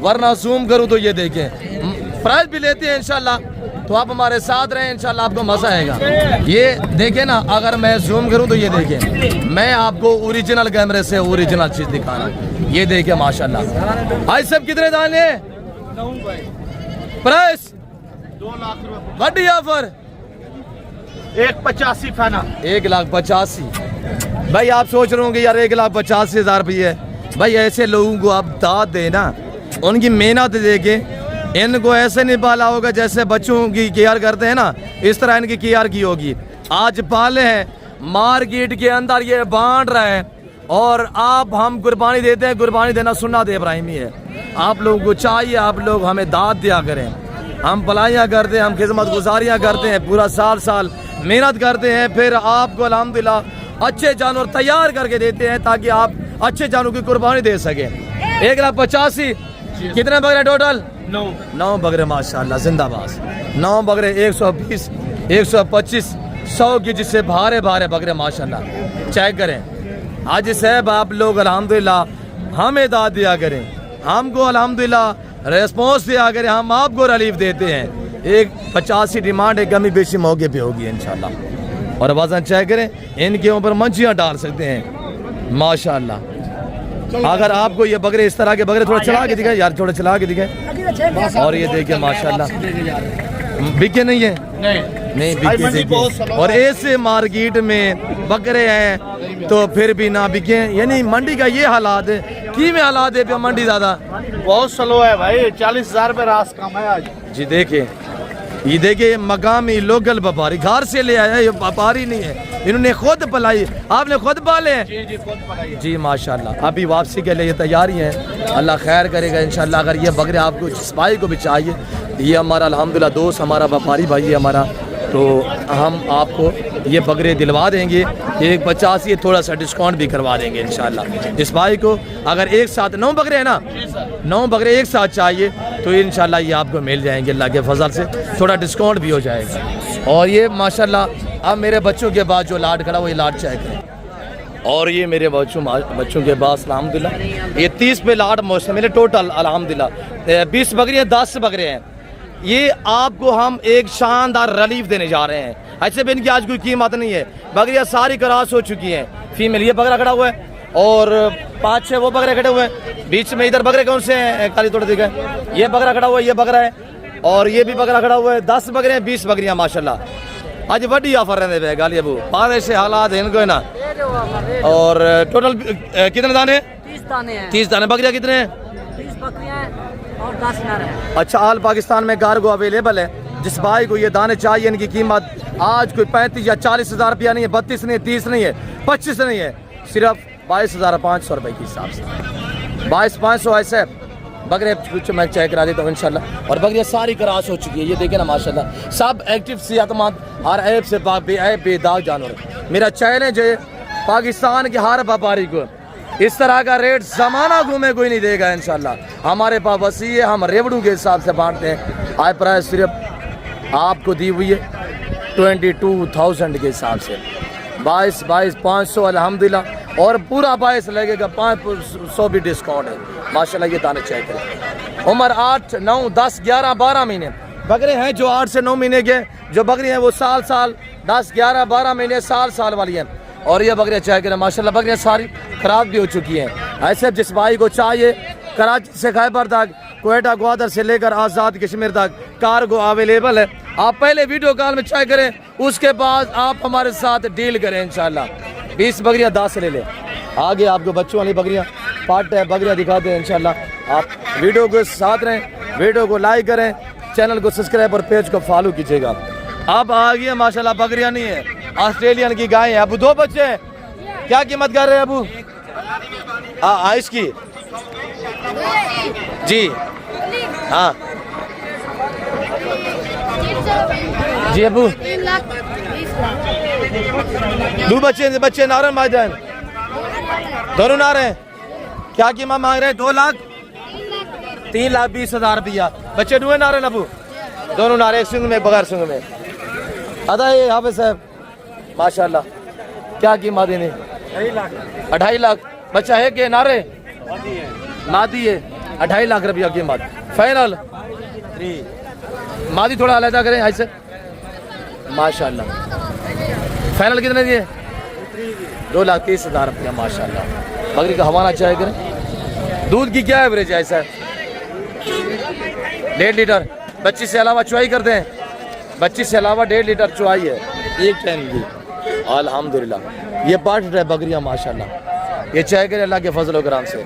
वरना जूम करूँ तो ये देखें। प्राइस भी लेते हैं इंशाल्लाह, तो आप हमारे साथ रहें, इंशाल्लाह आपको मजा आएगा। ये देखें ना, अगर मैं जूम करूं तो ये देखें, मैं आपको ओरिजिनल कैमरे से ओरिजिनल चीज दिखा रहा हूं। ये देखें माशाल्लाह। भाई सब कितने दाने? प्राइस 2 लाख रुपए। बड़ी ऑफर 185 फाना 1,85,000। भाई आप सोच रहे होंगे यार 1,85,000 रुपये। भाई ऐसे लोगों को आप दाद देना, उनकी मेहनत देके इनको ऐसे नहीं पाला होगा जैसे बच्चों की केयर करते हैं ना, इस तरह इनकी केयर की होगी। आज पाले हैं, मार्केट के अंदर ये बांट रहा है, और आप हम कुर्बानी देते हैं। कुर्बानी देना सुन्नत इब्राहिमी है। आप लोगों को चाहिए आप लोग हमें दाद दिया करें। हम भलाइयाँ करते हैं, हम खिदमत गुजारियाँ करते हैं, पूरा साल मेहनत करते हैं, फिर आपको अल्हम्दुलिल्लाह अच्छे जानवर तैयार करके देते हैं ताकि आप अच्छे जानवर की कुर्बानी दे सकें। 1,85,000। कितने बकरे टोटल? 9 बकरे माशाल्लाह, जिंदाबाद। 9 बकरे 120, 125, 100 की जिससे भारे बकरे माशाल्लाह। चेक करें हाजी साहब, आप लोग अल्हम्दुलिल्लाह हमें दाद दिया करें, हमको अल्हम्दुलिल्लाह रेस्पॉन्स दिया करें, हम आपको रिलीफ देते हैं। 1,85,000 डिमांड है, कमी बेशी मौके पे होगी इंशाल्लाह। और वजन चेक करें, इनके ऊपर मंचियाँ डाल सकते हैं माशाल्लाह। अगर आपको ये बकरे इस तरह के बकरे थोड़ा चला के दिखाए यार, थोड़ा चला के दिखाए। और ये देखिए माशाल्लाह, बिके नहीं है? नहीं बिके देखिए। और ऐसे मार्केट में बकरे हैं तो फिर भी ना बिके, यानी मंडी का ये हालात है। की में हालात है मंडी ज्यादा बहुत स्लो है भाई। 40,000 पे रास कम है आज जी। देखे ये देखिए, मकामी लोकल व्यापारी घर से ले आया, ये व्यापारी नहीं है, इन्होंने खुद पलाई। आपने खुद पाले हैं? जी खुद पलाई जी माशाल्लाह। अभी वापसी के लिए ये तैयारी है, अल्लाह खैर करेगा इंशाल्लाह। अगर ये बकरे आपको जिस भाई को भी चाहिए, ये हमारा अल्हम्दुलिल्लाह दोस्त, हमारा व्यापारी भाई है हमारा, तो हम आपको ये बकरे दिलवा देंगे। 1,85,000 ये थोड़ा सा डिस्काउंट भी करवा देंगे इंशाल्लाह। इस भाई को अगर एक साथ 9 बकरे हैं ना, 9 बकरे एक साथ चाहिए तो इंशाल्लाह ये आपको मिल जाएंगे। अल्लाह के फजल से थोड़ा डिस्काउंट भी हो जाएगा। और ये माशाल्लाह अब मेरे बच्चों के बाद जो लाट खड़ा वो ये लाट चेक है। और ये मेरे बच्चों के पास अल्हम्दुलिल्लाह ये 30 पे लाट मौसम मेरे टोटल अल्हम्दुलिल्लाह 20 बकरियाँ 10 बकरे हैं। ये आपको हम एक शानदार रिलीफ देने जा रहे हैं। ऐसे भी इनकी आज कोई कीमत नहीं है। बकरियाँ सारी क्रॉस हो चुकी हैं। फीमेल ये बकरा खड़ा हुआ है और 5-6 वो बकरे खड़े हुए हैं। बीच में इधर बकरे कौन से हैं? काली थोड़ा दिखा है, ये बकरा खड़ा हुआ है, ये बकरा है, और ये भी बकरा खड़ा हुआ है। 10 बकरे हैं, 20 बकरियाँ माशाल्लाह। आज बड़ी ऑफर रहने गाली अबू पारे से हालात है इनको है ना। और टोटल कितने दाने? 30 दाने हैं। 30 दाने। बकरियाँ कितने हैं? 30 बकरियां और 10 नर हैं। अच्छा, ऑल पाकिस्तान में कार्गो अवेलेबल है। जिस भाई को ये दाने चाहिए, इनकी कीमत आज कोई 35 या 40 हज़ार रुपया नहीं है, 32 नहीं है, 30 नहीं है, 25 नहीं है, सिर्फ 22,500 रुपये के हिसाब से 22,500 ऐसे बकरे कुछ मैं चेक करा देता हूँ इंशाल्लाह। और बकरियाँ सारी क्रॉस हो चुकी है, ये देखे ना माशाल्लाह, सब एक्टिव सेहतमंद, हर ऐप से बेदाग जानवर। मेरा चैलेंज है पाकिस्तान के हर व्यापारी को, इस तरह का रेट जमाना घूमे कोई नहीं देगा इंशाल्लाह। हमारे पास वसी है, हम रेवड़ू के हिसाब से बांटते हैं। आज प्राइस सिर्फ आपको दी हुई है 22,000 के हिसाब से, 22,500 अल्हम्दुलिल्लाह। और पूरा 22 लगेगा, 500 भी डिस्काउंट है माशाल्लाह। ये दाने चेक करें। उम्र 8, 9, 10, 11, 12 महीने बकरे हैं जो 8 से 9 महीने के, जो बकरी हैं वो साल 10, 11, 12 महीने साल वाली हैं। और ये बकरियाँ चेक करें माशाल्लाह, बकरियाँ सारी खराब भी हो चुकी हैं। ऐसे जिस भाई को चाहिए, कराची से खैबर तक, कोयटा ग्वादर से लेकर आज़ाद कश्मीर तक कार्गो अवेलेबल है। आप पहले वीडियो कॉल में चेक करें, उसके बाद आप हमारे साथ डील करें इंशाल्लाह। 20 बकरियाँ 10 ले लें। आगे आपको बच्चों वाली बकरियाँ पार्ट है, बकरियाँ दिखाते हैं इंशाल्लाह। आप वीडियो के साथ रहें, वीडियो को लाइक करें, चैनल को सब्सक्राइब और पेज को फॉलो कीजिएगा। अब आ गई माशाल्लाह बकरियाँ नहीं है, ऑस्ट्रेलियन की गाय है। अबू 2 बच्चे हैं, क्या कीमत कर रहे हैं अबू? आइस की जी हाँ जी अबू 3 लाख 20 लाख। दो बच्चे नारन भाईजान दोनों नारे हैं। क्या कीमत मांग रहे हैं? 2 लाख 3,20,000 रुपया। बच्चे दुए नारे अबू दोनों नारे, एक सिंग में बगैर सिंग में। अदा ये हाफिज साहब माशाल्लाह क्या कीमत देने? 2.5 लाख। बच्चा है के नारे मादी है 2.5 लाख रुपया कीमत फाइनल। मादी थोड़ा अलग करें ऐसे माशाल्लाह। फाइनल कितने दिए? 2,30,000 रुपया माशाल्लाह। बकरी का हवाना चाहे करें। दूध की क्या एवरेज है सर? 1.5 लीटर। बच्ची से अलावा चुवाई करते हैं? बच्ची से अलावा 1.5 लीटर चुवाई है एक टाइम की अल्हम्दुलिल्लाह। ये पार्ट है बकरियां माशाल्लाह। ये चाहे करें अल्लाह के फजल व करम से।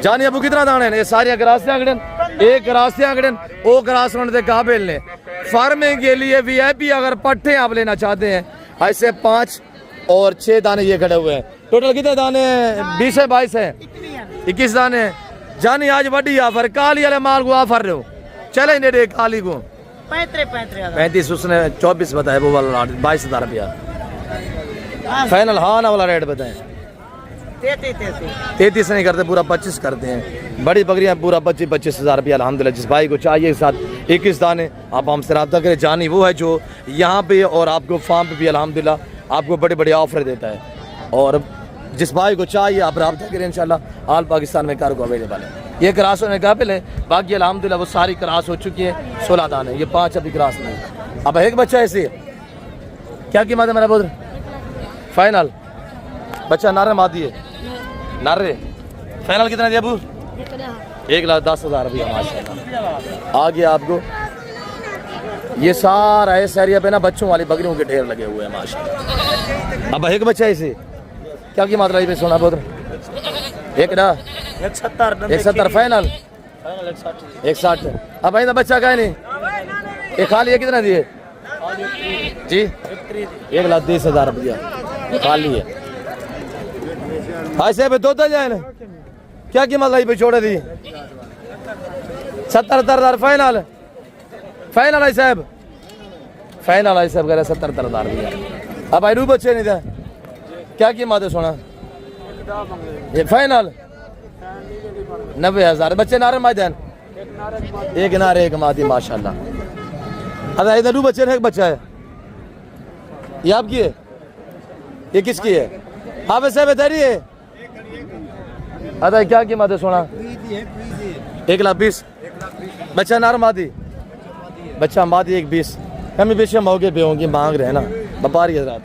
जानी अबू कितना दाने हैं? ये सारी ग्रास आंकड़न एक ग्रास आंकड़न वो ग्रास होने के काबिल ने। फार्मिंग के लिए वीआईपी अगर पट्टे आप लेना चाहते हैं ऐसे 5 और 6 दाने ये खड़े हुए हैं। टोटल कितने दाने हैं? 20 है 22 है 21 दाने हैं। जानी आज बड़ी ऑफर काली वाले माल को ऑफर रहे हो चले ने काली को 35 उसने 24 बताया वो वाला 22,000 रुपया फाइनल। हाँ ना वाला रेट बताएं। 33 नहीं करते पूरा 25 करते हैं। बड़ी बकरियां पूरा 25,000 रुपया अल्हम्दुलिल्लाह। जिस भाई को चाहिए साथ 21 दाने आप हमसे रब्ता करें। जानी वो है जो यहाँ पे और आपको फार्म पे भी अल्हम्दुलिल्लाह आपको बड़े बड़े ऑफर देता है। और जिस भाई को चाहिए आप रब्ता करें इंशाल्लाह। ऑल पाकिस्तान में कार को अवेलेबल है। ये क्रास होने का पहले बाकी अल्हम्दुलिल्लाह वो सारी क्रास हो चुकी है। 16 दाने ये 5 अभी क्रास नहीं। अब एक बच्चा ऐसे क्या कीमत है मेरा पुत्र? फाइनल बच्चा नारे मादी है नारे। फाइनल कितना दिया अबू? 1,10,000 रुपया माशाल्लाह। आगे आपको ये सारा इस एरिया पे ना बच्चों वाली बकरियों के ढेर लगे हुए हैं माशाल्लाह। अब एक बच्चा ऐसे क्या कीमत रही पे सोना पुत्र? 170 फाइनल 160। अब भाई बच्चा का नहीं ये खाली है कितना दिए जी? 1,30,000 रुपया खाली है। ऐसे पे 2 जाए ना क्या कीमत लाई पे छोड़ दी? 70,000 फाइनल फाइनल है साहब। फाइनल है साहब कह रहे 70,000 रुपया। अब भाई रू बच्चे नहीं था क्या कीमत है सोना? ये फाइनल 90,000। बच्चे नारे मैदान एक नारे एक मादी माशाल्लाह। अरे इधर दो बच्चे एक बच्चा है। ये आपकी है? ये किसकी है? आप ऐसे बता है। अरे क्या कीमत है सोना? 1,20,000। बच्चा नार मादी बच्चा मादी 1,20,000। कमी बेशे मौके पे होंगी मांग रहे हैं ना व्यापारी हजरात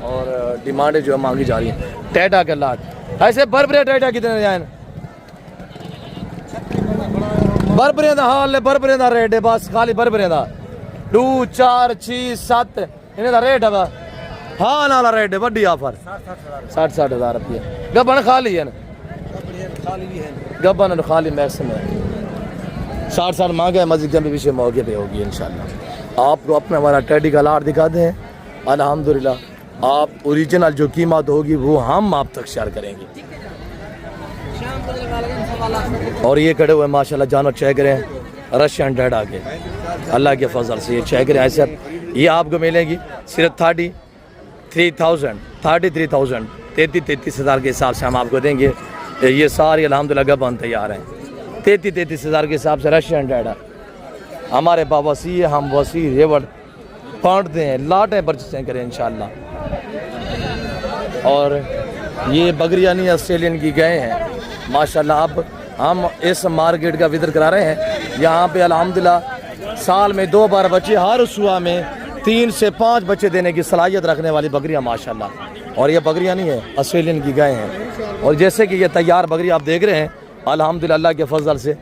और डिमांडें जो है मांगी जा रही है। टैटा के लाट ऐसे बरबरे टैटा कितने जाए? बरबरे का हाल है बरबरे का रेट है बस खाली बरबरे का 2 4 6 7 इन्हें का रेट है। हाँ नाला रेट है बड़ी ऑफर 60,000 रुपया। गबन खाली है गबन खाली मैक्सिमम है 60 मांगे मस्जिद के पीछे मौके पे होगी इंशाल्लाह। आपको अपना हमारा टैडी का लाट दिखाते हैं अल्हम्दुलिल्लाह। आप ओरिजिनल जो कीमत होगी वो हम आप तक शेयर करेंगे। और ये खड़े हुए माशाल्लाह जानवर चेक करें रशियन डैडा के अल्लाह के फजल से ये चेक करें ऐसे ये आपको मिलेगी सिर्फ 33,000 33,000 के हिसाब से हम आपको देंगे। ये सारी अल्हम्दुलिल्लाह गबन तैयार हैं 33,000 के हिसाब से रशियन डैडा। हमारे पास वसी है हम वसी रेवड़ बांटते हैं लाटें परचेसें करें इंशाल्लाह। और ये बकरियानी ऑस्ट्रेलियन की गए हैं माशाल्लाह। अब हम इस मार्केट का विजिट करा रहे हैं। यहाँ पे अल्हम्दुलिल्लाह साल में 2 बार बच्चे हर सुबह में 3 से 5 बच्चे देने की सलाहियत रखने वाली बकरियाँ माशाल्लाह। और ये बकरियाँ नहीं है ऑस्ट्रेलियन की गाय हैं। और जैसे कि ये तैयार बकरी आप देख रहे हैं अल्हम्दुलिल्लाह अल्लाह के फजल से।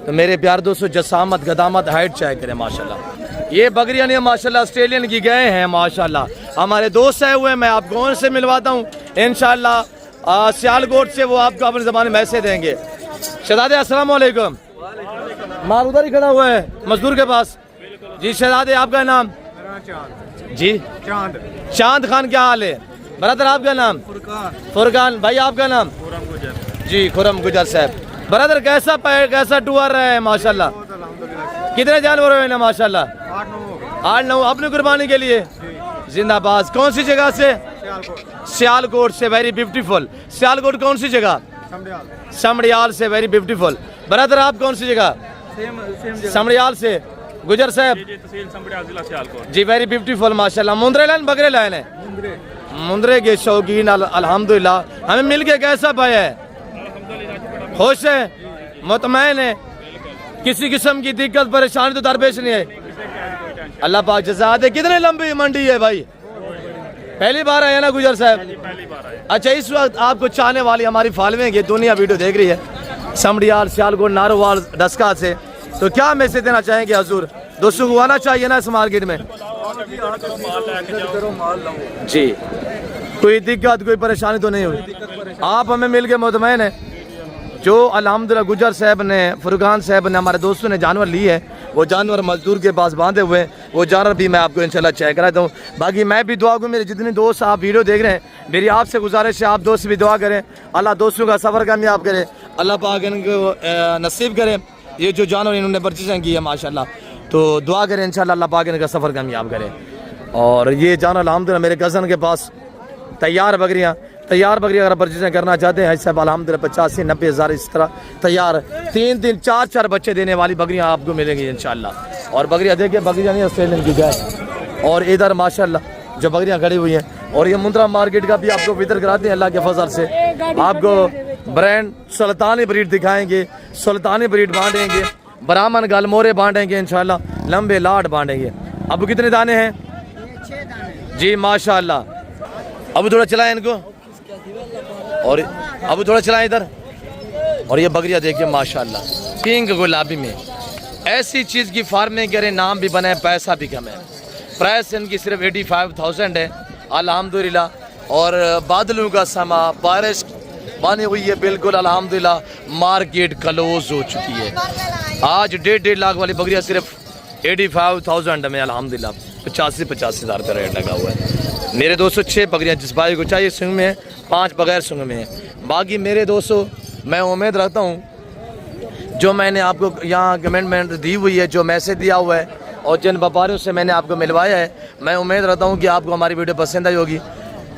तो मेरे प्यार दोस्तों जसामत गदामत हाइट चाहे करें माशाल्लाह। ये बकरियाँ नहीं माशाल्लाह ऑस्ट्रेलियन की गाय हैं माशाल्लाह। हमारे दोस्त आए हुए हैं मैं आपको उनसे मिलवाता हूँ इंशाल्लाह। सियालकोट से वो आपको अपने ज़माने में ऐसे देंगे। शहजादे अस्सलाम वालेकुम। माल उधर ही खड़ा हुआ है मजदूर के पास जी। शहजादे आपका नाम? जी चांद खान। क्या हाल है ब्रदर? आपका नाम? फुरकान। भाई आपका नाम? जी खुरम गुजर साहब। ब्रदर कैसा पैर कैसा टूर रहे हैं माशाल्लाह? कितने जानवर हुए ना माशाल्लाह? 8-9 अपनी कुर्बानी के लिए। जिंदाबाद। कौन सी जगह से? सियालकोट से। Very beautiful. सियालकोट कौन सी जगह? समड़ियाल से। Very beautiful. ब्रदर आप कौन सी जगह? समड़ियाल से। गुजर साहब जी वेरी ब्यूटीफुल माशाल्लाह। मुंद्रे लाइन बकरे लाइन है? मुंद्रे के शौकीन अल्हम्दुलिल्लाह। हमें मिल के कैसा पाया है? खुश है, मुतमैन है, किसी किस्म की दिक्कत परेशानी तो दरपेश नहीं है? अल्लाह पाक जज़ा दे। कितने लंबी मंडी है भाई? पहली बार आया ना गुजर साहब? अच्छा, इस वक्त आपको चाहने वाली हमारी फॉलोइंग है, दुनिया वीडियो देख रही है समड़ियाल, सियालकोट, नारोवाल, डस्का से, तो क्या मैसेज देना चाहेंगे हजूर? दोस्तों को आना चाहिए ना इस मार्केट में जी? कोई दिक्कत कोई परेशानी तो नहीं हुई? आप हमें मिल के मुतमैन है? जो अल्हम्दुलिल्लाह गुजर साहब ने, फुरकान साहब ने, हमारे दोस्तों ने जानवर लिए है, वो जानवर मजदूर के पास बांधे हुए हैं, वो जानवर भी मैं आपको इंशाल्लाह चेक कराता हूँ। बाकी मैं भी दुआ करूँ, मेरे जितने दोस्त आप वीडियो देख रहे हैं, मेरी आपसे गुजारिश है आप दोस्त भी दुआ करें, अल्लाह दोस्तों का सफ़र कामयाब करे, अल्लाह पाक इनको नसीब करे। ये जो जानवर इन्होंने परचेजिंग की है माशाल्लाह, तो दुआ करें इंशाल्लाह अल्लाह पाक इनका सफ़र कामयाब करे। और ये जानवर अल्हम्दुलिल्लाह मेरे कज़न के पास तैयार बकरियाँ अगर परचेजिंग करना चाहते हैं सब अल्हम्दुलिल्लाह 85-90 हज़ार इस तरह तैयार 3-3 4-4 बच्चे देने वाली बकरियां आपको मिलेंगी इंशाल्लाह। और बकरियां देखिए, बकरियां नहीं ऑस्ट्रेलियन की गाय। और इधर माशाल्लाह जो बकरियां खड़ी हुई हैं, और ये मुंद्रा मार्केट का भी आपको वितर कराते हैं अल्लाह के फजल से। आपको ब्रांड सुल्तानी ब्रीड दिखाएंगे, सुल्तानी ब्रीड बांटेंगे, ब्राह्मण गालमोरे बांटेंगे इंशाल्लाह, लंबे लाड बांटेंगे। अब कितने दाने हैं जी माशाल्लाह? अब थोड़ा चलाएं इनको, और अब थोड़ा चलाएं इधर। और ये बकरियां देखिए माशाल्लाह, पिंक गुलाबी में ऐसी चीज़ की फार्मिंग करें, नाम भी बने, पैसा भी कम है। प्राइस इनकी सिर्फ 85,000 है अल्हम्दुलिल्लाह। और बादलों का समा, बारिश बनी हुई है बिल्कुल अल्हम्दुलिल्लाह। मार्केट क्लोज हो चुकी है। आज 1.5 लाख वाली बकरियां सिर्फ 85,000 में अल्हम्दुलिल्लाह 85 हज़ार का रेट लगा हुआ है। मेरे दोस्तों 6 बकरियां जिस भाई को चाहिए सिंग में, 5 बगैर सिंग में है। बाकी मेरे दोस्तों मैं उम्मीद रखता हूँ जो मैंने आपको यहाँ कमेंटमेंट दी हुई है, जो मैसेज दिया हुआ है, और जिन व्यापारियों से मैंने आपको मिलवाया है, मैं उम्मीद रखता हूँ कि आपको हमारी वीडियो पसंद आई होगी।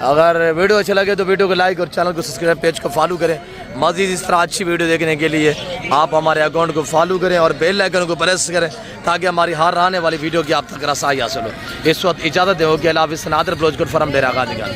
अगर वीडियो अच्छा लगे तो वीडियो को लाइक और चैनल को सब्सक्राइब, पेज को फॉलो करें। मज़ीद इस तरह अच्छी वीडियो देखने के लिए आप हमारे अकाउंट को फॉलो करें और बेल आइकन को प्रेस करें, ताकि हमारी हर आने वाली वीडियो की आप तक रसाई हासिल हो। इस वक्त इजाज़त दे हो कि अल्लाह हाफ़िज़। नादिर ब्लॉज फॉरम डेरा गाज़ीगंज।